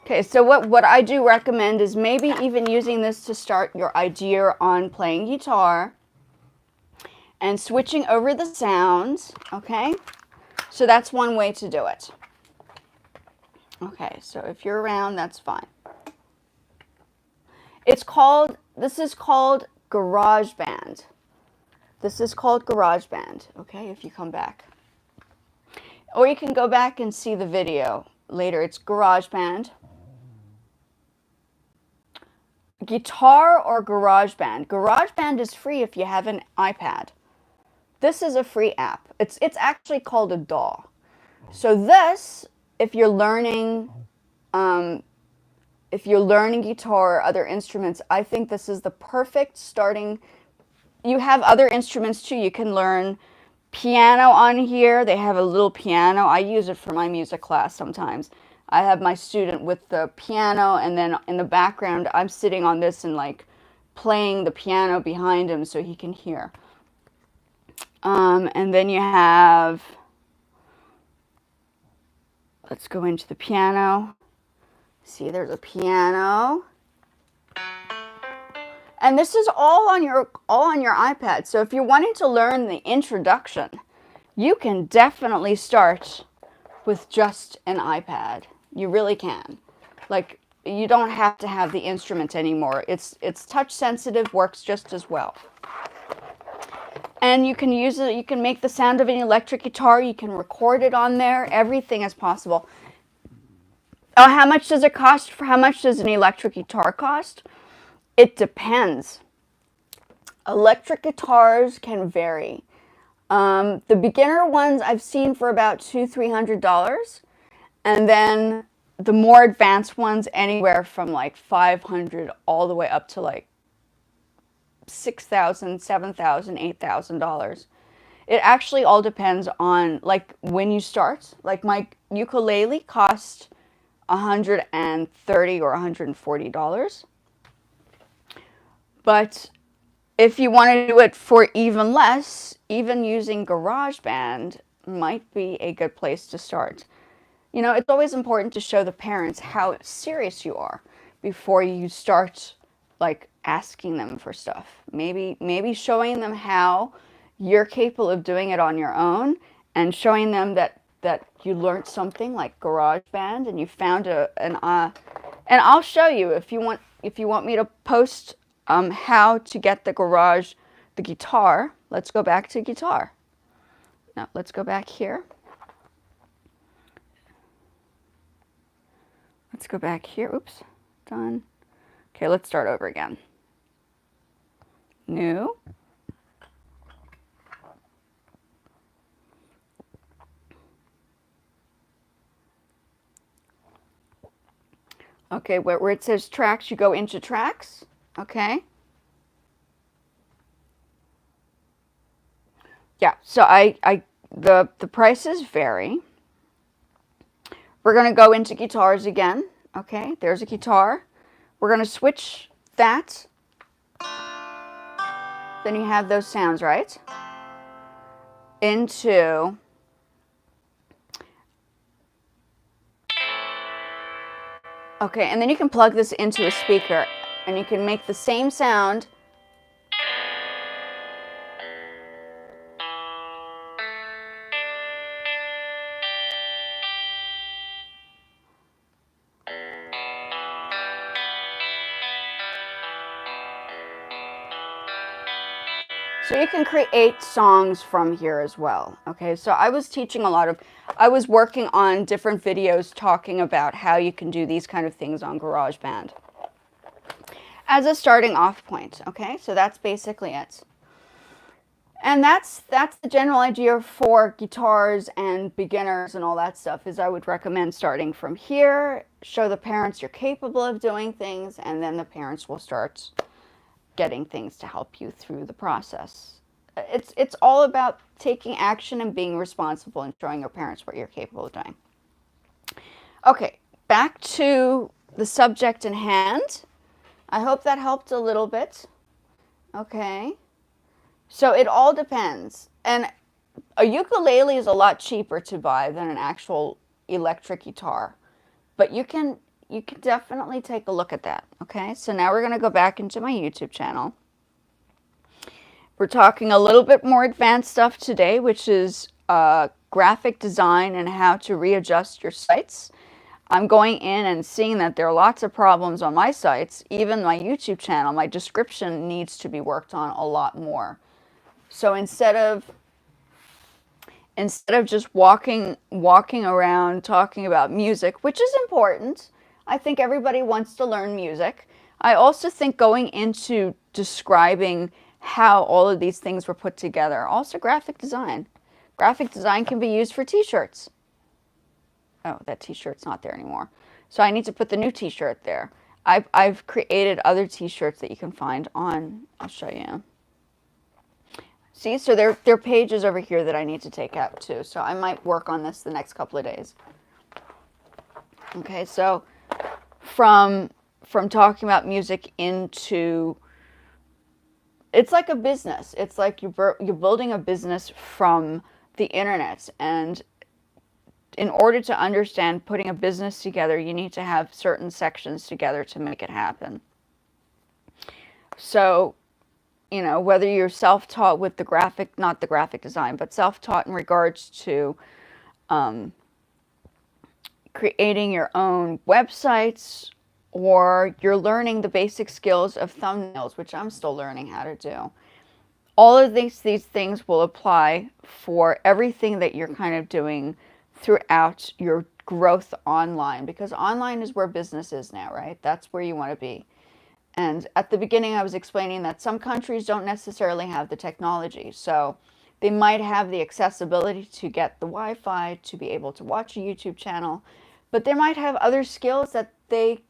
Okay, so what I do recommend is maybe even using this to start your idea on playing guitar and switching over the sounds, okay? So that's one way to do it. Okay, so if you're around, that's fine. This is called GarageBand. This is called GarageBand, okay, if you come back. Or you can go back and see the video later. It's GarageBand. Guitar or GarageBand. GarageBand is free if you have an iPad. This is a free app. It's actually called a DAW. So this, if you're learning guitar or other instruments, I think this is the perfect starting. You have other instruments too. You can learn piano on here. They have a little piano. I use it for my music class sometimes. I have my student with the piano, and then in the background, I'm sitting on this and like playing the piano behind him so he can hear. And then you have, let's go into the piano. See, there's a piano. And this is all on your iPad. So if you're wanting to learn the introduction, you can definitely start with just an iPad. You really can. Like, you don't have to have the instrument anymore. It's touch sensitive, works just as well. And you can use it, you can make the sound of an electric guitar, you can record it on there, everything is possible. Oh, how much does it cost? How much does an electric guitar cost? It depends. Electric guitars can vary. The beginner ones I've seen for about $200–300. And then the more advanced ones, anywhere from like $500 all the way up to like $6,000, $7,000, $8,000. It actually all depends on like when you start. Like my ukulele cost $130 or $140. But if you want to do it for even less, even using GarageBand might be a good place to start. You know, it's always important to show the parents how serious you are before you start like asking them for stuff. Maybe showing them how you're capable of doing it on your own, and showing them that you learned something like GarageBand and you found and I'll show you if you want me to post how to get the guitar. Let's go back to guitar. Now let's go back here. Let's go back here. Oops, done. Okay, let's start over again. New. Okay, where it says tracks, you go into tracks. Okay. Yeah, so the prices vary. We're going to go into guitars again. Okay, there's a guitar. We're going to switch that. Then you have those sounds, right? Into okay, and then you can plug this into a speaker and you can make the same sound. So you can create songs from here as well. Okay, so I was teaching I was working on different videos talking about how you can do these kind of things on GarageBand as a starting off point. Okay, so that's basically it. And that's the general idea for guitars and beginners and all that stuff, is I would recommend starting from here, show the parents you're capable of doing things, and then the parents will start getting things to help you through the process. It's all about taking action and being responsible and showing your parents what you're capable of doing. Okay, back to the subject in hand. I hope that helped a little bit. Okay. So it all depends. And a ukulele is a lot cheaper to buy than an actual electric guitar. But you can definitely take a look at that. Okay, so now we're going to go back into my YouTube channel. We're talking a little bit more advanced stuff today, which is graphic design and how to readjust your sites. I'm going in and seeing that there are lots of problems on my sites, even my YouTube channel. My description needs to be worked on a lot more. So instead of just walking around talking about music, which is important, I think everybody wants to learn music. I also think going into describing how all of these things were put together. Also graphic design. Graphic design can be used for t-shirts. Oh, that t-shirt's not there anymore. So I need to put the new t-shirt there. I've created other t-shirts that you can find on, I'll show you. See, so there are pages over here that I need to take out too. So I might work on this the next couple of days. Okay, so from talking about music into, it's like a business. It's like you're building a business from the internet. And in order to understand putting a business together, you need to have certain sections together to make it happen. So, you know, whether you're self-taught with not the graphic design, but self-taught in regards to creating your own websites, or you're learning the basic skills of thumbnails, which I'm still learning how to do. All of these things will apply for everything that you're kind of doing throughout your growth online, because online is where business is now, right? That's where you want to be. And at the beginning, I was explaining that some countries don't necessarily have the technology. So they might have the accessibility to get the Wi-Fi to be able to watch a YouTube channel, but they might have other skills that they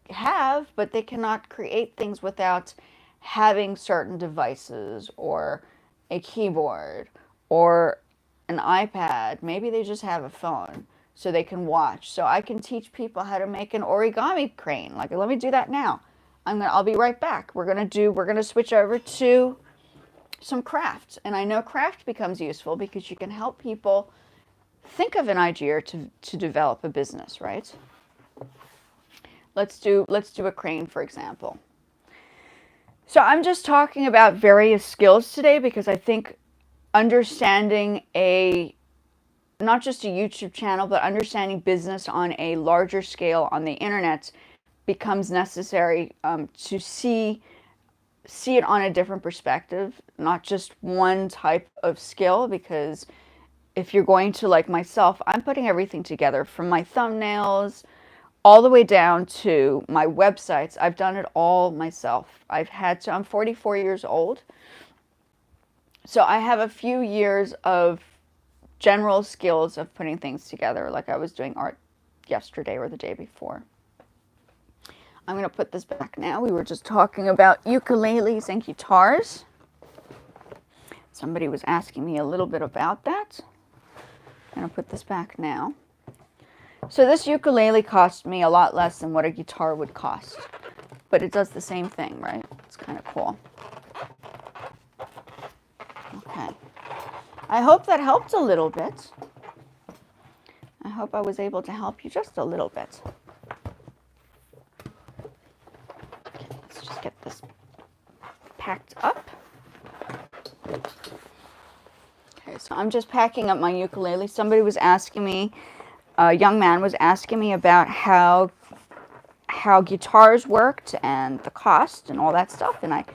have, but they cannot create things without having certain devices or a keyboard or an iPad. Maybe they just have a phone so they can watch. So I can teach people how to make an origami crane. Like, let me do that now. I'll be right back. We're gonna switch over to some craft. And I know craft becomes useful because you can help people think of an idea to develop a business, right? Let's do a crane, for example. So I'm just talking about various skills today because I think understanding not just a YouTube channel, but understanding business on a larger scale on the internet becomes necessary to see it on a different perspective, not just one type of skill. Because if you're going to, like myself, I'm putting everything together from my thumbnails all the way down to my websites. I've done it all myself. I'm 44 years old. So I have a few years of general skills of putting things together, like I was doing art yesterday or the day before. I'm going to put this back now. We were just talking about ukuleles and guitars. Somebody was asking me a little bit about that. I'm going to put this back now. So this ukulele cost me a lot less than what a guitar would cost, but it does the same thing, right? It's kind of cool. Okay. I hope that helped a little bit. I hope I was able to help you just a little bit. Okay, let's just get this packed up. Okay, so I'm just packing up my ukulele. Somebody was asking me, a young man was asking me about how guitars worked and the cost and all that stuff, and I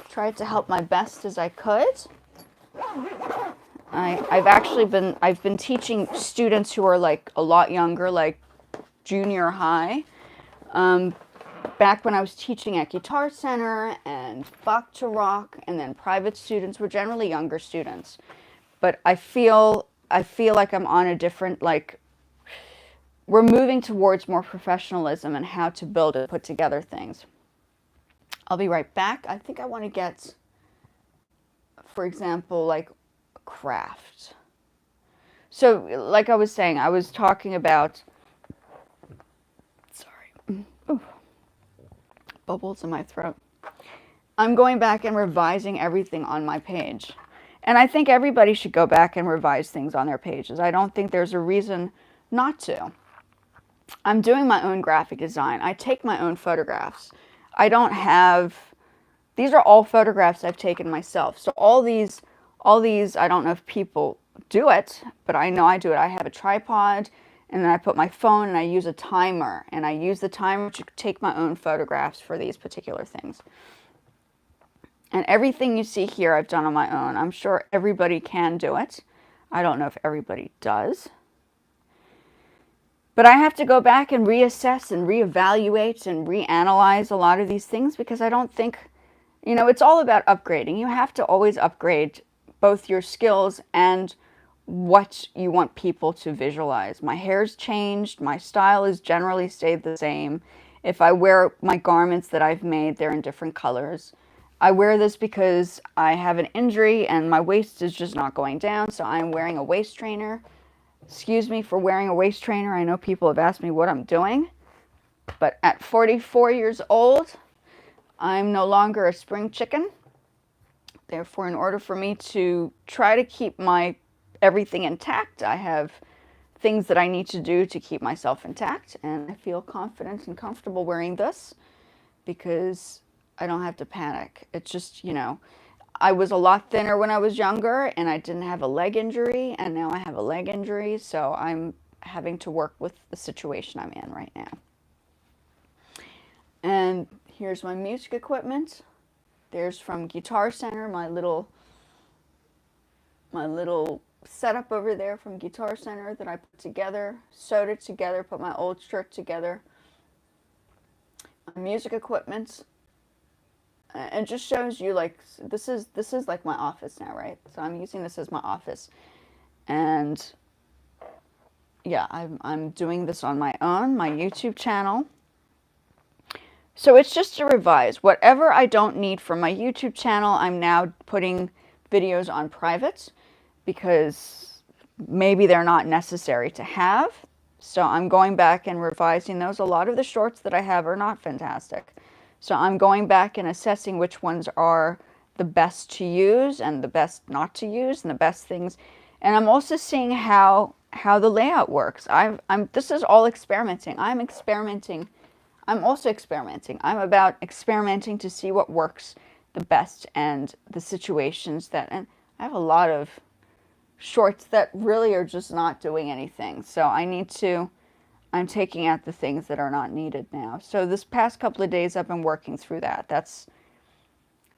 tried to help my best as I could. I've been teaching students who are like a lot younger, like junior high. Back when I was teaching at Guitar Center and Bach to Rock, and then private students were generally younger students. But I feel like I'm on a different, like, we're moving towards more professionalism and how to build and put together things. I'll be right back. I think I want to get, for example, like craft. So like I was saying, I was talking about, sorry, ooh, bubbles in my throat. I'm going back and revising everything on my page. And I think everybody should go back and revise things on their pages. I don't think there's a reason not to. I'm doing my own graphic design. I take my own photographs. I don't have, these are all photographs I've taken myself. So all these, I don't know if people do it, but I know I do it. I have a tripod, and then I put my phone and I use a timer, and I use the timer to take my own photographs for these particular things. And everything you see here I've done on my own. I'm sure everybody can do it. I don't know if everybody does. But I have to go back and reassess and reevaluate and reanalyze a lot of these things, because I don't think, you know, it's all about upgrading. You have to always upgrade both your skills and what you want people to visualize. My hair's changed. My style has generally stayed the same. If I wear my garments that I've made, they're in different colors. I wear this because I have an injury and my waist is just not going down, so I'm wearing a waist trainer. Excuse me for wearing a waist trainer. I know people have asked me what I'm doing, but at 44 years old, I'm no longer a spring chicken. Therefore, in order for me to try to keep my everything intact, I have things that I need to do to keep myself intact, and I feel confident and comfortable wearing this because I don't have to panic. It's just, you know, I was a lot thinner when I was younger, and I didn't have a leg injury, and now I have a leg injury, so I'm having to work with the situation I'm in right now. And here's my music equipment. There's from Guitar Center, my little setup over there from Guitar Center that I put together, sewed it together, put my old shirt together. My music equipment. It just shows you, like, this is like my office now, right? So I'm using this as my office, and yeah, I'm doing this on my own, my YouTube channel. So it's just to revise whatever I don't need for my YouTube channel. I'm now putting videos on private because maybe they're not necessary to have. So I'm going back and revising those. A lot of the shorts that I have are not fantastic. So I'm going back and assessing which ones are the best to use and the best not to use and the best things. And I'm also seeing how the layout works. This is all experimenting. I'm experimenting. I'm also experimenting. I'm about experimenting to see what works the best and the situations that, and I have a lot of shorts that really are just not doing anything. So I'm taking out the things that are not needed now. So this past couple of days I've been working through that. That's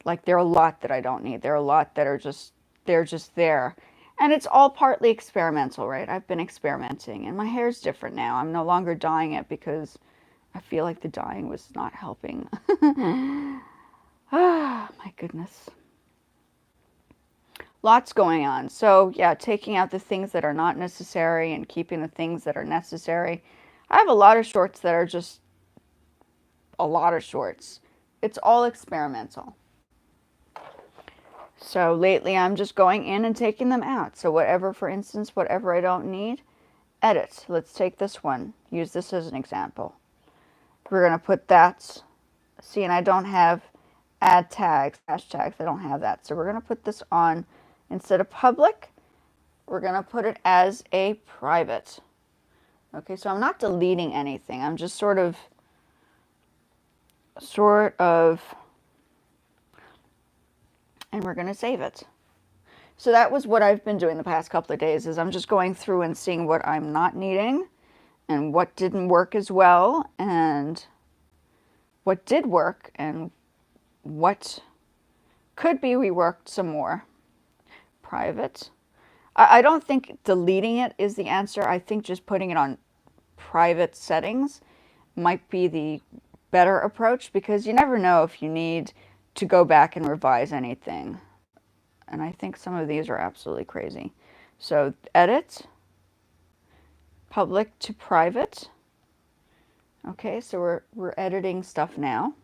like, there are a lot that I don't need. There are a lot that are just, they're just there. And it's all partly experimental, right? I've been experimenting, and my hair's different now. I'm no longer dyeing it because I feel like the dying was not helping. Ah, my goodness. Lots going on. So yeah, taking out the things that are not necessary and keeping the things that are necessary. I have a lot of shorts that are just a lot of shorts. It's all experimental. So lately I'm just going in and taking them out. So whatever, for instance, whatever I don't need, edit. Let's take this one. Use this as an example. We're going to put that. See, and I don't have add tags, hashtags. I don't have that. So we're going to put this on, instead of public, we're going to put it as a private. Okay, so I'm not deleting anything. I'm just sort of, and we're going to save it. So that was what I've been doing the past couple of days, is I'm just going through and seeing what I'm not needing and what didn't work as well and what did work and what could be reworked some more. Private. I don't think deleting it is the answer. I think just putting it on private settings might be the better approach, because you never know if you need to go back and revise anything. And I think some of these are absolutely crazy. So edit, public to private. Okay, so we're editing stuff now.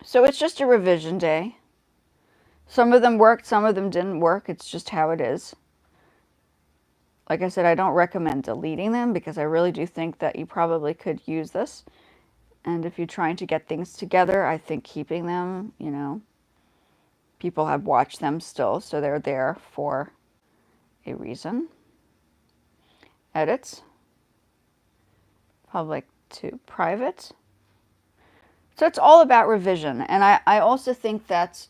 So it's just a revision day. Some of them worked, some of them didn't work. It's just how it is. Like I said, I don't recommend deleting them because I really do think that you probably could use this. And if you're trying to get things together, I think keeping them, you know, people have watched them still, so they're there for a reason. Edit. Public to private. So it's all about revision. And I also think that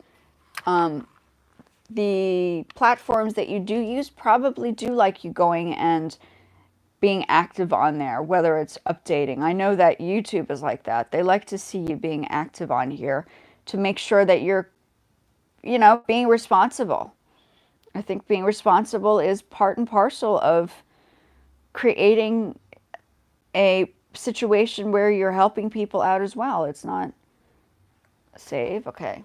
the platforms that you do use probably do like you going and being active on there, whether it's updating. I know that YouTube is like that. They like to see you being active on here to make sure that you're, you know, being responsible. I think being responsible is part and parcel of creating a situation where you're helping people out as well. It's not save. Okay.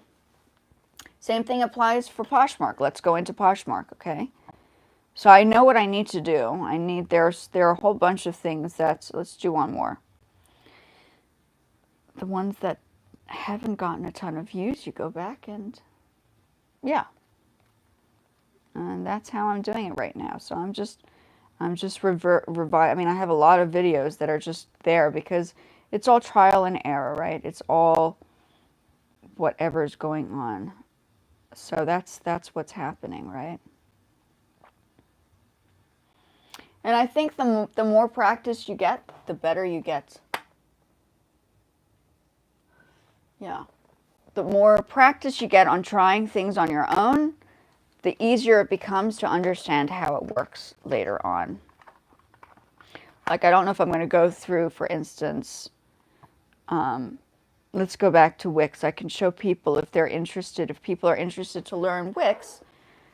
Same thing applies for Poshmark. Let's go into Poshmark, okay? So I know what I need to do. There are a whole bunch of things that, let's do one more. The ones that haven't gotten a ton of views, you go back and, yeah. And that's how I'm doing it right now. So I'm just I mean, I have a lot of videos that are just there because it's all trial and error, right? It's all whatever's going on. So that's what's happening, right? And I think the more practice you get, the better you get. Yeah. The more practice you get on trying things on your own, the easier it becomes to understand how it works later on. Like, I don't know if I'm going to go through, for instance, let's go back to Wix. I can show people if they're interested, if people are interested to learn Wix,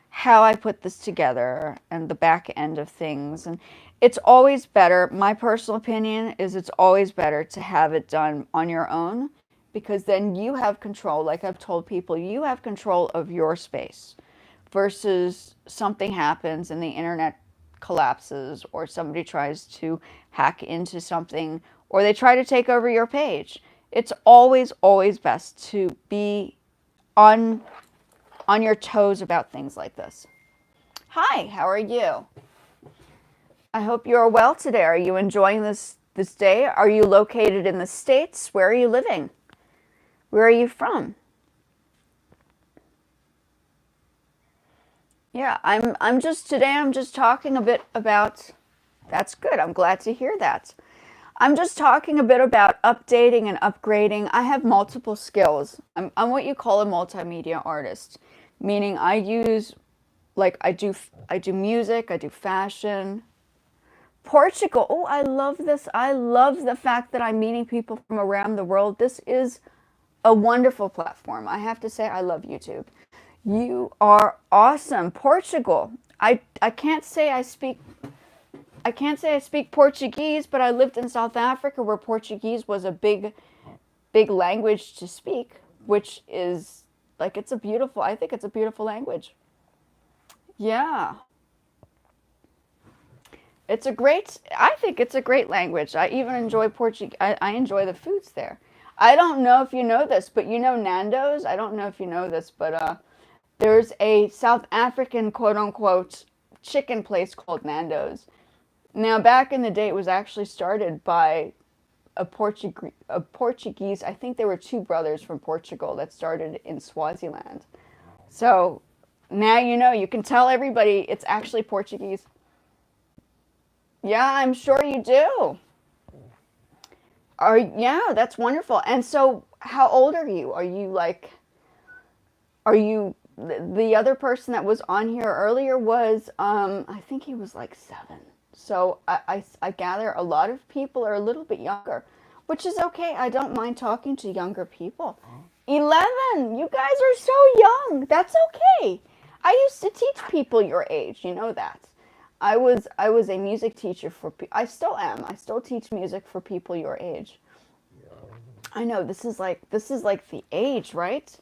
how I put this together and the back end of things. And it's always better, my personal opinion is it's always better to have it done on your own, because then you have control. Like I've told people, you have control of your space versus something happens and the internet collapses, or somebody tries to hack into something, or they try to take over your page. It's always, always best to be on your toes about things like this. Hi, how are you? I hope you're well today. Are you enjoying this day? Are you located in the States? Where are you living? Where are you from? Yeah, I'm just talking a bit about, that's good. I'm glad to hear that. I'm just talking a bit about updating and upgrading. I have multiple skills. I'm what you call a multimedia artist, meaning I use, like, I do music, I do fashion. Portugal, oh, I love this. I love the fact that I'm meeting people from around the world. This is a wonderful platform. I have to say, I love YouTube. You are awesome. Portugal. I can't say I speak I can't say I speak Portuguese, but I lived in South Africa where Portuguese was a big language to speak, which is like, I think it's a beautiful language. Yeah. I think it's a great language. I even enjoy Portuguese. I enjoy the foods there. I don't know if you know this, but you know Nando's? I don't know if you know this, but there's a South African quote unquote chicken place called Nando's. Now, back in the day, it was actually started by a Portuguese, I think there were two brothers from Portugal that started in Swaziland. So now you know, you can tell everybody it's actually Portuguese. Yeah, I'm sure you do. Yeah, that's wonderful. And so, how old are you? Are you, the other person that was on here earlier was, I think he was like 7. So I gather a lot of people are a little bit younger, which is okay. I don't mind talking to younger people. 11, you guys are so young. That's okay. I used to teach people your age, you know that. I was a music teacher I still am. I still teach music for people your age. I know this is like the age, right?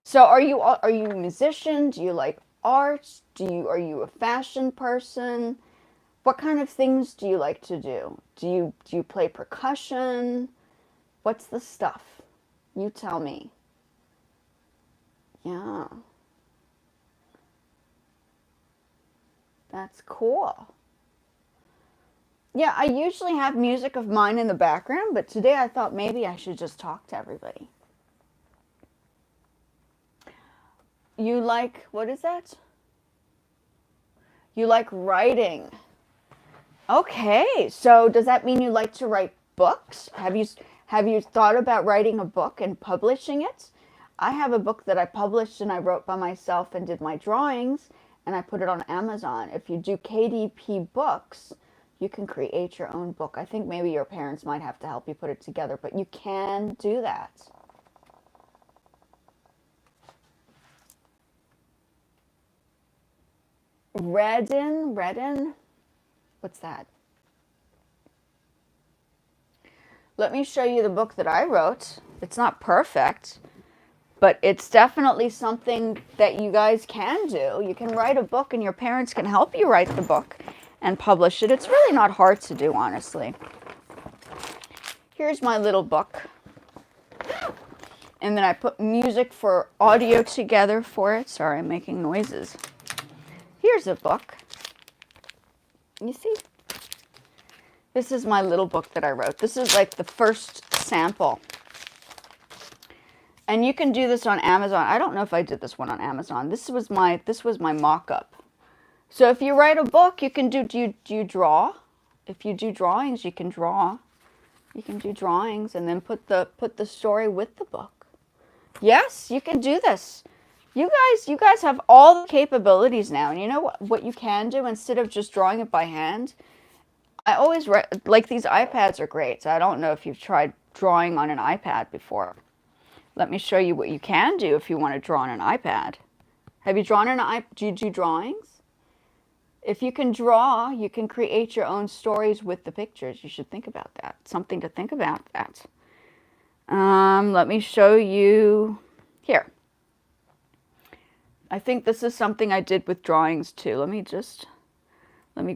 So are you a musician? Do you like art? Are you a fashion person? What kind of things do you like to do? Do you play percussion? What's the stuff? You tell me. Yeah. That's cool. Yeah, I usually have music of mine in the background, but today I thought maybe I should just talk to everybody. You like, what is that? You like writing. Okay, so does that mean you like to write books? Have you thought about writing a book and publishing it? I have a book that I published and I wrote by myself and did my drawings, and I put it on Amazon. If you do KDP Books, you can create your own book. I think maybe your parents might have to help you put it together, but you can do that. Redden? What's that? Let me show you the book that I wrote. It's not perfect, but it's definitely something that you guys can do. You can write a book and your parents can help you write the book and publish it. It's really not hard to do, honestly. Here's my little book. And then I put music for audio together for it. Sorry, I'm making noises. Here's a book. You see? This is my little book that I wrote. This is like the first sample. And you can do this on Amazon. I don't know if I did this one on Amazon. This was my mock-up. So if you write a book, you can do you draw? If you do drawings, you can draw. You can do drawings and then put the story with the book. Yes, you can do this. You guys have all the capabilities now. And you know what you can do instead of just drawing it by hand? I always like these iPads are great. So I don't know if you've tried drawing on an iPad before. Let me show you what you can do if you want to draw on an iPad. Have you drawn on an iPad? Do you do drawings? If you can draw, you can create your own stories with the pictures. You should think about that. Something to think about that. Let me show you here. I think this is something I did with drawings too. Let me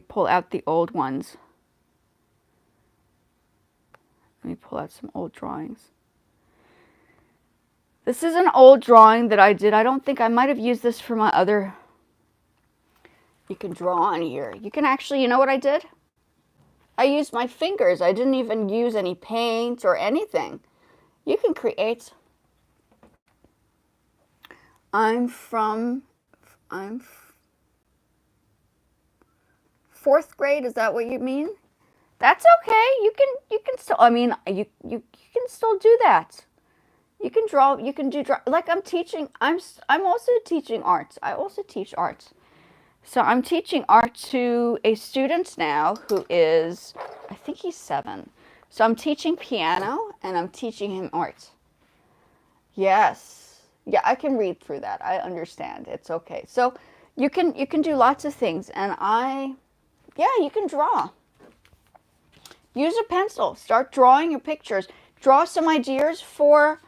pull out the old ones. Let me pull out some old drawings. This is an old drawing that I did. I don't think I might have used this for my other. You can draw on here. You can actually, you know what I did? I used my fingers. I didn't even use any paint or anything. You can create. I'm 4th grade. Is that what you mean? That's okay. You can still, I mean, you can still do that. You can draw, you can do, like I'm teaching, I'm also teaching art. I also teach art. So I'm teaching art to a student now who is, I think he's 7. So I'm teaching piano and I'm teaching him art. Yes. Yeah, I can read through that. I understand. It's okay. So you can do lots of things. And yeah, you can draw. Use a pencil. Start drawing your pictures. Draw some ideas for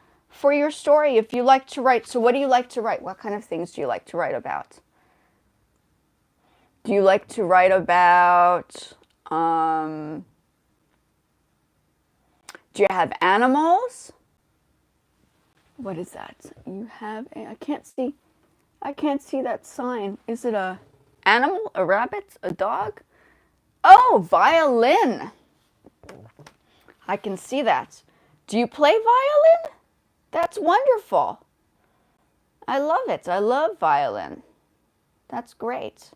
your story if you like to write. So what do you like to write? What kind of things do you like to write about? Do you like to write about, do you have animals? What is that? You have, I can't see that sign. Is it a animal, a rabbit, a dog? Oh, violin. I can see that. Do you play violin? That's wonderful. I love it. I love violin. That's great.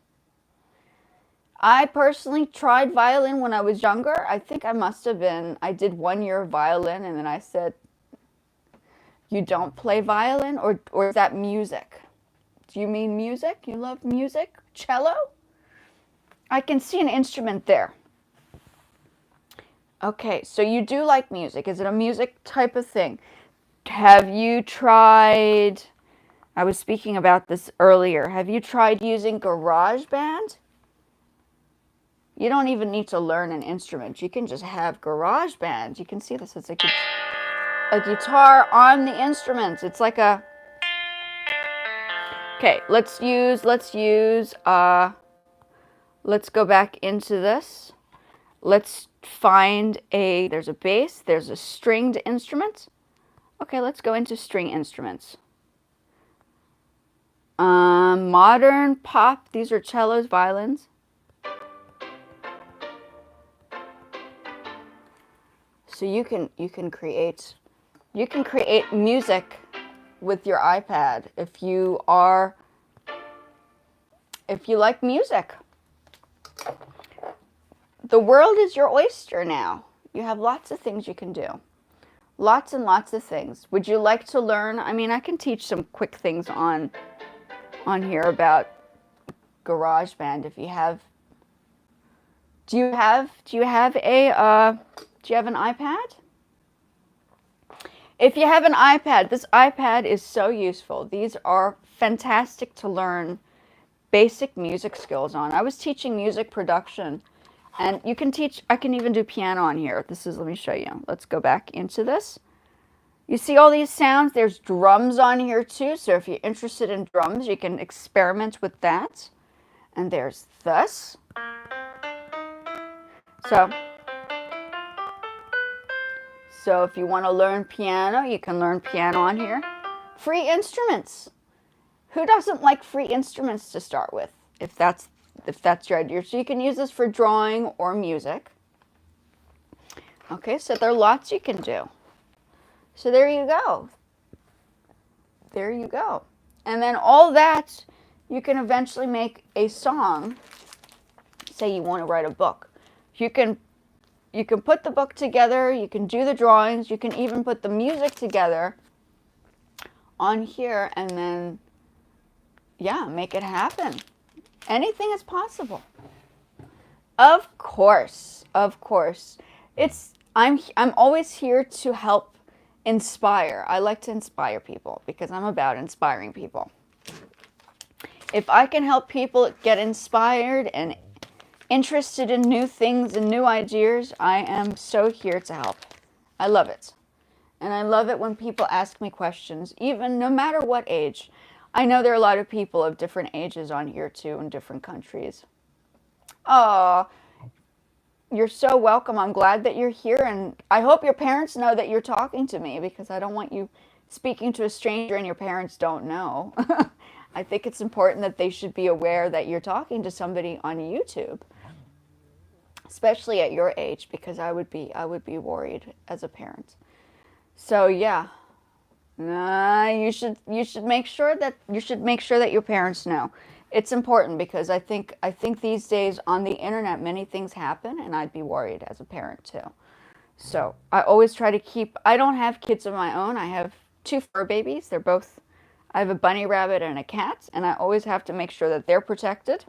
I personally tried violin when I was younger. I think I did 1 year of violin, and then I said, you don't play violin? Or is that music? Do you mean music? You love music? Cello? I can see an instrument there. Okay, so you do like music. Is it a music type of thing? Have you tried, I was speaking about this earlier, have you tried using GarageBand? You don't even need to learn an instrument. You can just have GarageBand. You can see this. It's a guitar on the instruments. It's like a... Okay, let's go back into this. Let's find there's a bass, there's a stringed instrument. Okay, let's go into string instruments. Modern pop, these are cellos, violins. So you can create music with your iPad if you like music. The world is your oyster now. You have lots of things you can do. Lots and lots of things. Would you like to learn? I mean, I can teach some quick things on here about GarageBand if you have. Do you have an iPad? If you have an iPad, this iPad is so useful. These are fantastic to learn basic music skills on. I was teaching music production, and I can even do piano on here. Let me show you. Let's go back into this. You see all these sounds? There's drums on here too, so if you're interested in drums, you can experiment with that. And there's this. So if you want to learn piano, you can learn piano on here. Free instruments. Who doesn't like free instruments to start with, if that's your idea? So you can use this for drawing or music. Okay, so there are lots you can do. So there you go. There you go. And then all that, you can eventually make a song. Say you want to write a book. You can put the book together, you can do the drawings, you can even put the music together on here, and then, yeah, make it happen. Anything is possible. Of course, of course. I'm always here to help inspire. I like to inspire people because I'm about inspiring people. If I can help people get inspired and interested in new things and new ideas, I am so here to help. I love it. And I love it when people ask me questions, even no matter what age. I know there are a lot of people of different ages on here too, in different countries. Oh, you're so welcome. I'm glad that you're here, and I hope your parents know that you're talking to me, because I don't want you speaking to a stranger and your parents don't know. I think it's important that they should be aware that you're talking to somebody on YouTube, especially at your age, because I would be worried as a parent. So yeah, you should make sure that your parents know. It's important, because I think these days on the internet many things happen, and I'd be worried as a parent too. So I always try to keep. I don't have kids of my own. I have 2 fur babies. I have a bunny rabbit and a cat, and I always have to make sure that they're protected.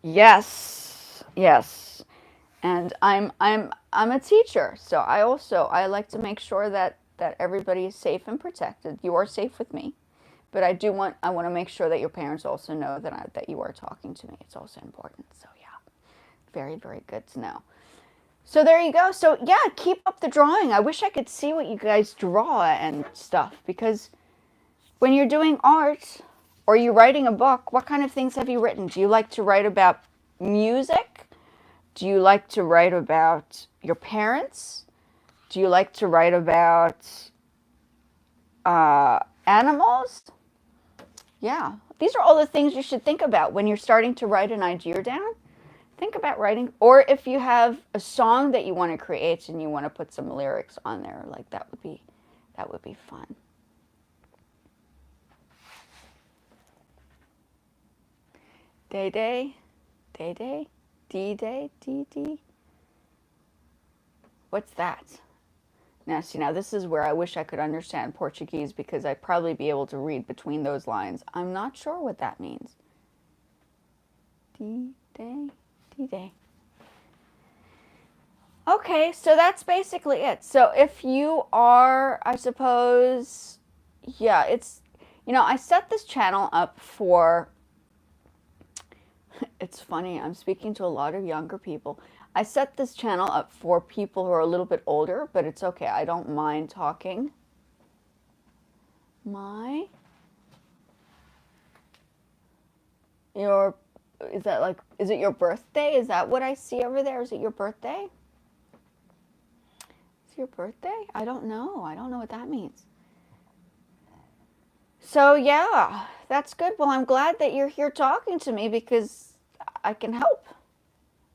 Yes, yes. And I'm a teacher, so I like to make sure that everybody is safe and protected. You are safe with me, but I want to make sure that your parents also know that you are talking to me. It's also important. So yeah, very, very good to know. So there you go. So yeah, keep up the drawing. I wish I could see what you guys draw and stuff, because when you're doing art or you're writing a book, what kind of things have you written? Do you like to write about music? Do you like to write about your parents? Do you like to write about animals? Yeah, these are all the things you should think about when you're starting to write an idea down. Think about writing, or if you have a song that you want to create and you want to put some lyrics on there, like that would be fun. Day day, day day, D-Day, D-D. What's that? Now, see, now this is where I wish I could understand Portuguese, because I'd probably be able to read between those lines. I'm not sure what that means. D-Day, D-Day. Okay, so that's basically it. So if you are, I suppose, yeah, it's, I set this channel up for, it's funny, I'm speaking to a lot of younger people. I set this channel up for people who are a little bit older, but it's okay. I don't mind talking. Is it your birthday? Is that what I see over there? Is it your birthday? Is it your birthday? I don't know. I don't know what that means. So yeah, that's good. Well, I'm glad that you're here talking to me, because I can help.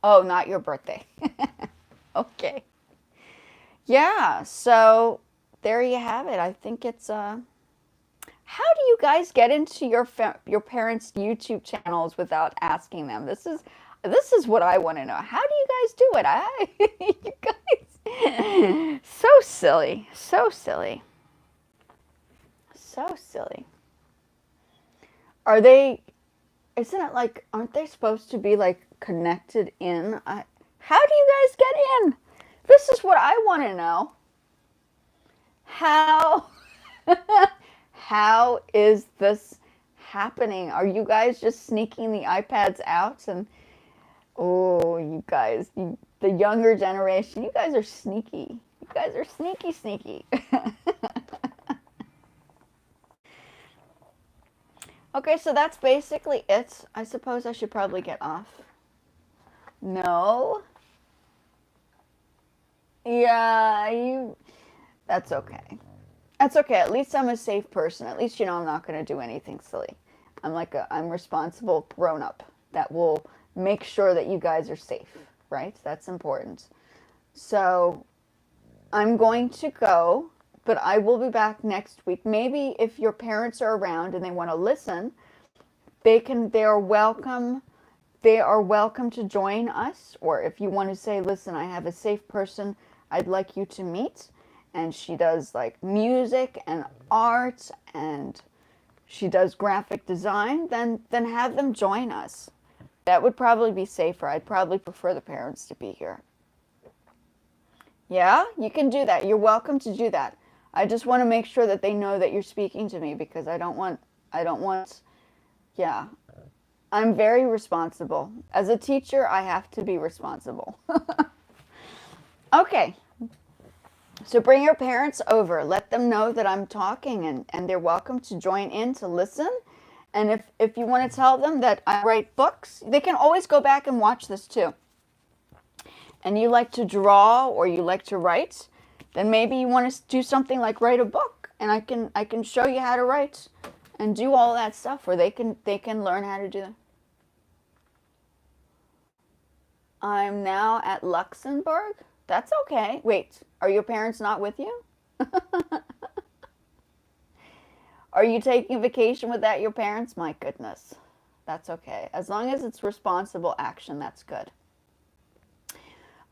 Oh, not your birthday. Okay. Yeah, so there you have it. I think it's how do you guys get into your parents' YouTube channels without asking them? This is what I want to know. How do you guys do it? You guys, so silly, so silly, so silly. Are they? Isn't it like? Aren't they supposed to be like connected in? How do you guys get in? This is what I want to know. How is this happening? Are you guys just sneaking the iPads out? And oh, you guys, the younger generation, you guys are sneaky. You guys are sneaky. Okay, so that's basically it. I suppose I should probably get off. No? Yeah, that's okay. That's okay. At least I'm a safe person. At least I'm not going to do anything silly. I'm responsible grown-up that will make sure that you guys are safe, right? That's important. So I'm going to go, but I will be back next week. Maybe if your parents are around and they want to listen, they are welcome to join us. Or if you want to say, listen, I have a safe person I'd like you to meet, and she does like music and art and she does graphic design, then have them join us. That would probably be safer. I'd probably prefer the parents to be here. Yeah, you can do that. You're welcome to do that. I just want to make sure that they know that you're speaking to me, because I don't want, yeah. I'm very responsible. As a teacher, I have to be responsible. Okay. So bring your parents over. Let them know that I'm talking, and they're welcome to join in to listen. And if you want to tell them that I write books, they can always go back and watch this too. And you like to draw or you like to write, then maybe you want to do something like write a book, and I can show you how to write and do all that stuff, where they can learn how to do that. I'm now at Luxembourg. That's okay. Wait, are your parents not with you? Are you taking a vacation without your parents? My goodness. That's okay. As long as it's responsible action, that's good.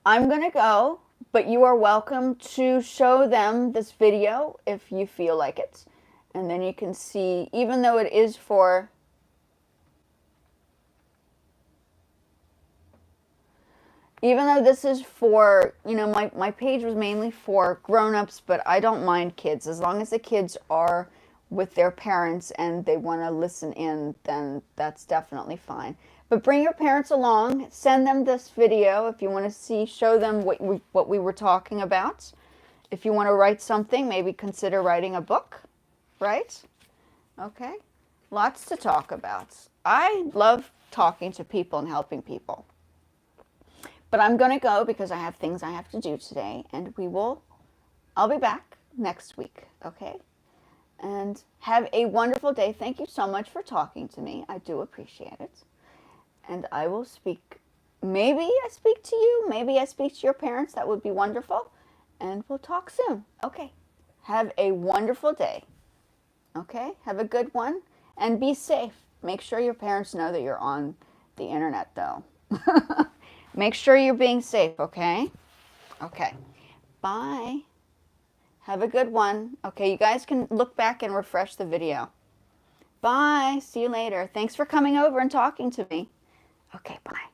I'm going to go, but you are welcome to show them this video if you feel like it. And then you can see, even though it is for... Even though this is for, my page was mainly for grown-ups, but I don't mind kids. As long as the kids are with their parents and they want to listen in, then that's definitely fine. But bring your parents along. Send them this video if you want to see, show them what we were talking about. If you want to write something, maybe consider writing a book, right? Okay. Lots to talk about. I love talking to people and helping people. But I'm going to go because I have things I have to do today, and I'll be back next week, okay? And have a wonderful day. Thank you so much for talking to me. I do appreciate it. And I will speak, maybe I speak to you, maybe I speak to your parents. That would be wonderful. And we'll talk soon. Okay. Have a wonderful day. Okay? Have a good one. And be safe. Make sure your parents know that you're on the internet, though. Make sure you're being safe, okay? Okay. Bye. Have a good one. Okay, you guys can look back and refresh the video. Bye. See you later. Thanks for coming over and talking to me. Okay, bye.